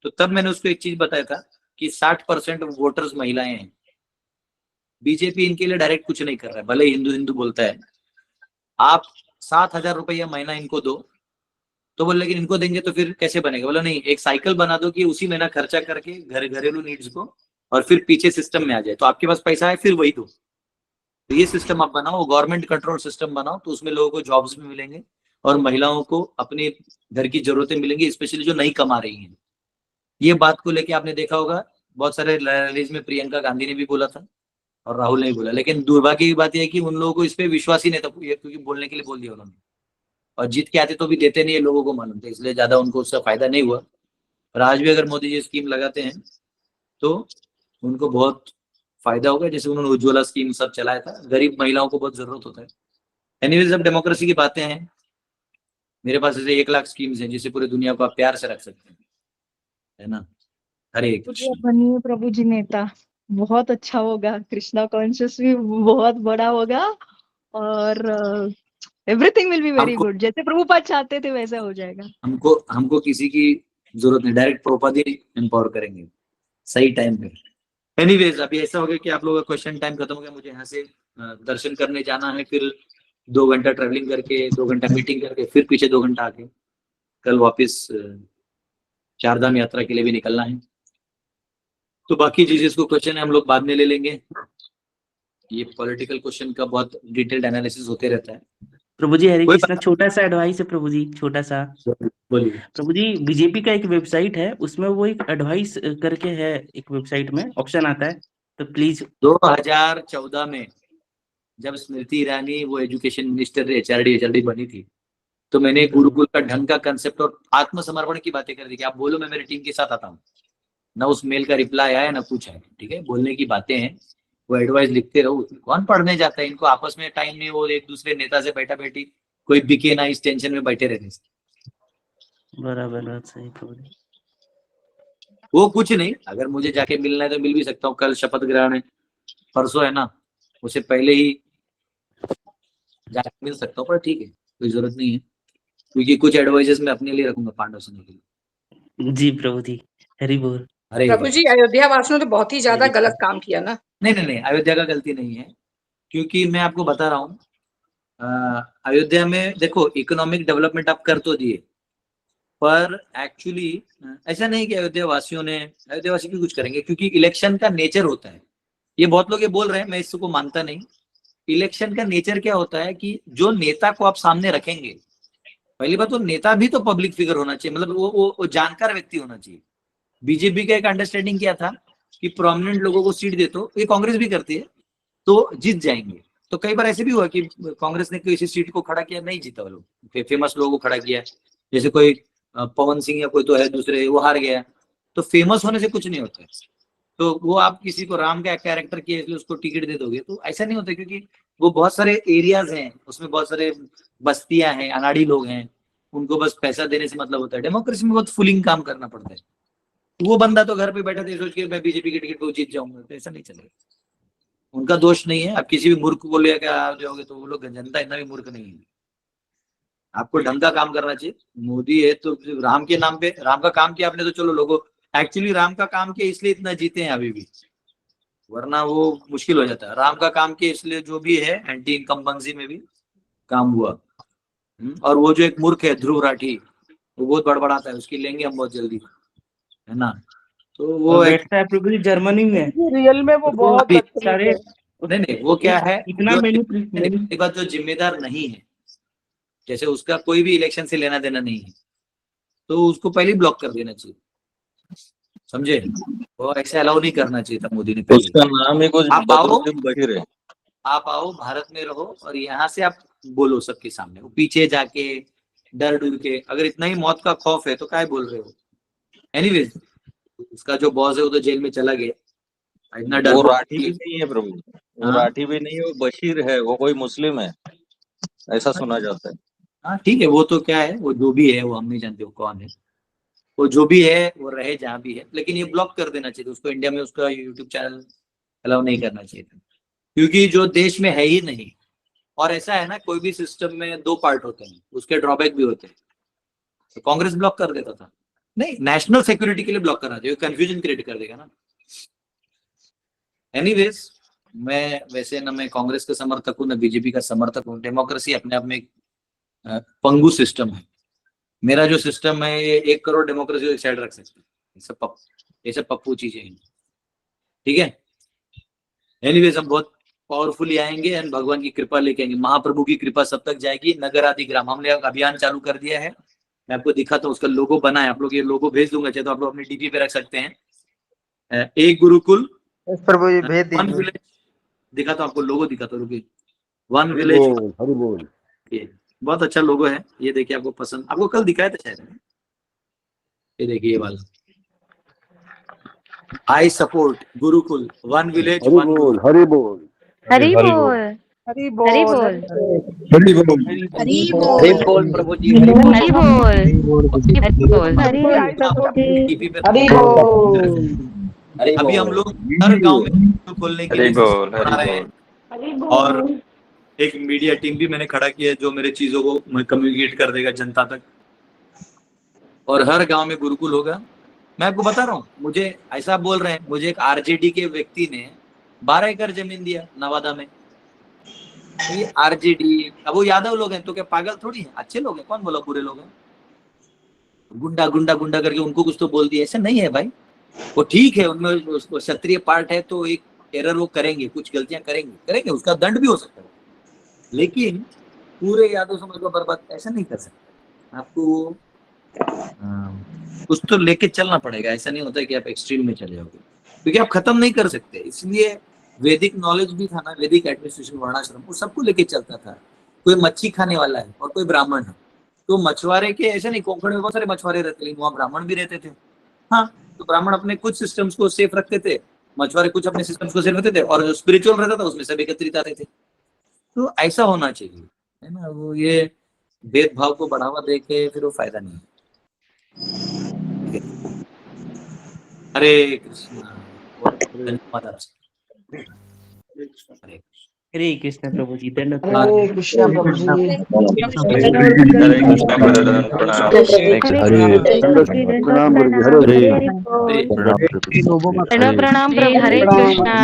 तो तब मैंने उसको एक चीज बताया था कि 60% वोटर्स महिलाएं हैं, बीजेपी इनके लिए डायरेक्ट कुछ नहीं कर रहा है, भले हिंदू हिंदू बोलता है। आप 7,000 रुपया महीना इनको दो, तो बोले लेकिन इनको देंगे तो फिर कैसे बनेगा? बोला नहीं, एक साइकिल बना दो कि उसी महीना खर्चा करके घरेलू नीड्स को, और फिर पीछे सिस्टम में आ जाए, तो आपके पास पैसा है फिर वही दो। तो ये सिस्टम आप बनाओ, गवर्नमेंट कंट्रोल सिस्टम बनाओ, तो उसमें लोगों को जॉब्स भी मिलेंगे और महिलाओं को अपने घर की जरूरतें मिलेंगी, स्पेशली जो नहीं कमा रही हैं। ये बात को लेके आपने देखा होगा बहुत सारे रैलीज में प्रियंका गांधी ने भी बोला था और राहुल ने भी बोला, लेकिन दुर्भाग्य की बात यह है कि उन लोगों को इस पे विश्वास ही नहीं था, क्योंकि बोलने के लिए बोल दिया उन्होंने, और जीत के आते तो भी देते नहीं है, लोगों को मालूम था, इसलिए ज्यादा उनको उसका फायदा नहीं हुआ। और आज भी अगर मोदी जी स्कीम लगाते हैं तो उनको बहुत फायदा होगा। जैसे उन्होंने उज्ज्वला स्कीम सब चलाया था, गरीब महिलाओं को बहुत जरूरत होता है। एनीवेज, अब डेमोक्रेसी की बातें हैं, मेरे पास ऐसे 1 लाख स्कीम्स हैं जिससे पूरी दुनिया को आप प्यार से रख सकते हैं, है ना। हरे कृष्ण। बनिए प्रभु जी नेता, बहुत अच्छा होगा, कृष्णा कॉन्शियस भी बहुत बड़ा होगा, और everything will be very good, जैसे प्रभुपाद चाहते थे वैसा हो जाएगा। हमको किसी की जरूरत नहीं, डायरेक्ट प्रभुपाद ही एम्पावर करेंगे सही टाइम पे। एनीवेज, अभी ऐसा हो गया कि आप लोगों का क्वेश्चन टाइम खत्म हो गया, मुझे यहाँ से दर्शन करने जाना है, फिर 2 घंटा ट्रेवलिंग करके 2 घंटा मीटिंग करके फिर पीछे 2 घंटा आके कल वापस चारधाम यात्रा के लिए भी निकलना है। तो बाकी चीजें को क्वेश्चन है हम लोग बाद में ले लेंगे, ये पॉलिटिकल क्वेश्चन का बहुत डिटेल्ड एनालिसिस होते रहता है। प्रभु जी हरे कृष्णा, छोटा सा एडवाइस है प्रभु जी, छोटा सा। बोलिए प्रभु जी, बीजेपी का एक वेबसाइट है, उसमें वो एक एडवाइस करके है, एक वेबसाइट में ऑप्शन आता है, तो प्लीज। 2014 में जब स्मृति ईरानी वो एजुकेशन मिनिस्टर एचआरडी बनी थी, तो मैंने गुरुकुल का ढंग का कंसेप्ट और आत्मसमर्पण की बातें कर दी कि आप बोलो मैं मेरी टीम के साथ आता हूँ। ना उस मेल का रिप्लाई आया ना कुछ है, ठीक है, बोलने की बातें हैं, वो एडवाइस लिखते रहो, कौन पढ़ने जाता है, इनको आपस में टाइम नहीं, वो एक दूसरे नेता से बैठा बैठी कोई बिके ना, इस टेंशन में बैठे रहते। बराबर बात सही प्रभु जी। वो कुछ नहीं, अगर मुझे जाके मिलना है तो मिल भी सकता हूँ, कल शपथ ग्रहण है, परसों है ना, उसे पहले ही जाके मिल सकता हूँ, पर ठीक है, कोई जरूरत नहीं है, क्योंकि कुछ एडवाइजेस मैं अपने लिए रखूंगा पांडव सेना के लिए। जी प्रभु जी, हरि बोल। प्रभु जी, अयोध्या वासियों ने तो बहुत ही ज्यादा गलत काम किया ना। नहीं, अयोध्या का गलती नहीं है, क्योंकि मैं आपको बता रहा हूँ, अयोध्या में देखो इकोनॉमिक डेवलपमेंट आप कर तो दिए, पर एक्चुअली ऐसा नहीं कि अयोध्या वासी भी कुछ करेंगे, क्योंकि इलेक्शन का नेचर होता है, ये बहुत लोग ये बोल रहे हैं, मैं इसको मानता नहीं। इलेक्शन का नेचर क्या होता है कि जो नेता को आप सामने रखेंगे पहली बात तो नेता भी तो पब्लिक फिगर होना चाहिए, मतलब वो जानकार व्यक्ति होना चाहिए। बीजेपी का एक अंडरस्टैंडिंग क्या था कि प्रोमिनेंट लोगों को सीट दे, तो ये कांग्रेस भी करती है, तो जीत जाएंगे। तो कई बार ऐसे भी हुआ कि कांग्रेस ने किसी सीट को खड़ा किया, नहीं जीता वो लोग, फेमस लोगों को खड़ा किया, जैसे कोई पवन सिंह या कोई तो है दूसरे, वो हार गया। तो फेमस होने से कुछ नहीं होता है। तो वो आप किसी को राम का कैरेक्टर किया इसलिए उसको टिकट दे दोगे, तो ऐसा नहीं होता, क्योंकि वो बहुत सारे एरियाज हैं, उसमें बहुत सारे बस्तियां हैं, अनाड़ी लोग हैं, उनको बस पैसा देने से मतलब होता है। डेमोक्रेसी में बहुत फुलिंग काम करना पड़ता है। वो बंदा तो घर पे बैठा था सोच के मैं बीजेपी के टिकट पे जीत जाऊंगा, तो ऐसा नहीं चलेगा। उनका दोष नहीं है। आप किसी भी मूर्ख को लेकर आ जाओगे तो वो लोग, जनता इतना भी मूर्ख नहीं है। आपको ढंग का काम करना चाहिए। मोदी है तो राम के नाम पे, राम का काम किया आपने तो चलो, लोगों एक्चुअली राम का काम किया इसलिए इतना जीते हैं अभी भी, वरना वो मुश्किल हो जाता है। राम का काम किया इसलिए जो भी है एंटी इनकम्बेंसी में भी काम हुआ। और वो जो एक मूर्ख है ध्रुव राठी, वो बहुत बड़बड़ाता है, उसकी लेंगे हम बहुत जल्दी, है ना। तो वो बैठता है प्रभु जी जर्मनी में, रियल में वो बहुत सारे नहीं वो क्या है, इतना एक बात जो जिम्मेदार नहीं है, जैसे उसका कोई भी इलेक्शन से लेना देना नहीं है, तो उसको पहले ब्लॉक कर देना चाहिए, समझे। वो ऐसे अलाउ नहीं करना चाहिए था मोदी ने पहले। उसका नाम ही कुछ आप आओ, बदरुद्दीन बशीर है। आप आओ भारत में रहो और यहाँ से आप बोलो सबके सामने, वो पीछे जाके डर डूर के, अगर इतना ही मौत का खौफ है तो क्या बोल रहे हो। एनीवेज उसका जो बॉस है वो तो जेल में चला गया, इतना डर। वो राठी भी नहीं है प्रभु, वो राठी भी नहीं है, वो बशीर है, वो कोई मुस्लिम है, ऐसा सुना जाता है। हाँ ठीक है, वो तो क्या है, वो जो भी है वो हम नहीं जानते वो कौन है, वो जो भी है वो रहे जहाँ भी है, लेकिन ये ब्लॉक कर देना चाहिए उसको। इंडिया में उसका यूट्यूब चैनल अलाउ नहीं करना चाहिए था, क्योंकि जो देश में है ही नहीं। और ऐसा है ना, कोई भी सिस्टम में दो पार्ट होते हैं, उसके ड्रॉबैक भी होते हैं। तो कांग्रेस ब्लॉक कर देता था, नहीं नेशनल सिक्योरिटी के लिए ब्लॉक करना चाहिए, कंफ्यूजन क्रिएट कर देगा ना। एनीवेज मैं वैसे ना मैं कांग्रेस का समर्थक हूँ ना बीजेपी का समर्थक हूँ। डेमोक्रेसी अपने आप में एक पंगु सिस्टम है। मेरा जो सिस्टम है ये 1 करोड़ डेमोक्रेसी एक साइड रख सकते हैं, ये सब पप्पू चीजें हैं, ठीक है। एनीवेज हम बहुत पावरफुली आएंगे एंड भगवान की कृपा लेके आएंगे, महाप्रभु की कृपा सब तक जाएगी। नगर आदि ग्राम हमने अभियान चालू कर दिया है, मैं आपको दिखाता हूँ, उसका लोगो बना है, आप लोग ये लोगो भेज दूंगा, चाहे तो आप लोग अपने डीपी पे रख सकते हैं। एक गुरुकुल प्रभु जी भेज वन दीजिए। विलेज, दिखाता हूँ आपको, लोगो दिखाता हूँ, रुकिए। वन विलेज, ये बहुत अच्छा लोगो है, ये देखिए आपको पसंद, आपको कल दिखाया था शायद, ये देखिए ये वाला, I support Gurukul one village one गुरु। हरि बोल हरि बोल हरि हरि बोल बोल हरि बोल हरि हरि बोल। बोल प्रभु जी, हरि बोल। हरि बोल हरि बोल हरि बोल। अभी हम लोग हर गांव में गुरुकुल खोलने के लिए बना रहे हैं, और एक मीडिया टीम भी मैंने खड़ा किया है जो मेरे चीजों को कम्युनिकेट कर देगा जनता तक, और हर गांव में गुरुकुल होगा। मैं आपको बता रहा हूँ, मुझे ऐसा बोल रहे हैं, मुझे एक आरजेडी के व्यक्ति ने 12 एकड़ जमीन दिया नवादा में। ये आरजेडी, अब वो यादव लोग हैं तो क्या पागल थोड़ी है, अच्छे लोग हैं, कौन बोला बुरे लोग हैं। गुंडा गुंडा गुंडा करके उनको कुछ तो बोल दिया, ऐसा नहीं है भाई। वो ठीक है, उनमें उसको क्षत्रिय पार्ट है तो एक एरर वो करेंगे, कुछ गलतियां करेंगे, उसका दंड भी हो सकता है, लेकिन पूरे यादव समाज को बर्बाद ऐसा नहीं कर सकते। आपको कुछ तो लेके चलना पड़ेगा, ऐसा नहीं होता है कि आप एक्सट्रीम में चले जाओगे, क्योंकि आप खत्म नहीं कर सकते। इसलिए वैदिक नॉलेज भी था ना, वैदिक एडमिनिस्ट्रेशन, वर्णाश्रम, वो सबको लेके चलता था। कोई मच्छी खाने वाला है और कोई ब्राह्मण है, तो मछुआरे के ऐसे नहीं, कोंकण में बहुत सारे मछुआरे रहते, लेकिन वहाँ ब्राह्मण भी रहते थे। हाँ, तो ब्राह्मण अपने कुछ सिस्टम्स को सेफ रखते थे, मछुआरे कुछ अपने सिस्टम्स को सेफ रखते थे, और जो स्पिरिचुअल रहता था उसमें सब एकत्रित आते थे। तो ऐसा होना चाहिए, है ना। वो ये भेदभाव को बढ़ावा दे के फिर वो फायदा नहीं है। हरे कृष्णा, धन्यवाद आपसे। हरे कृष्ण प्रभु जी, धन्यवाद। हरे कृष्ण प्रभु जी। हरे कृष्ण प्रणाम। प्रणाम प्रभु जी, हरे कृष्णा।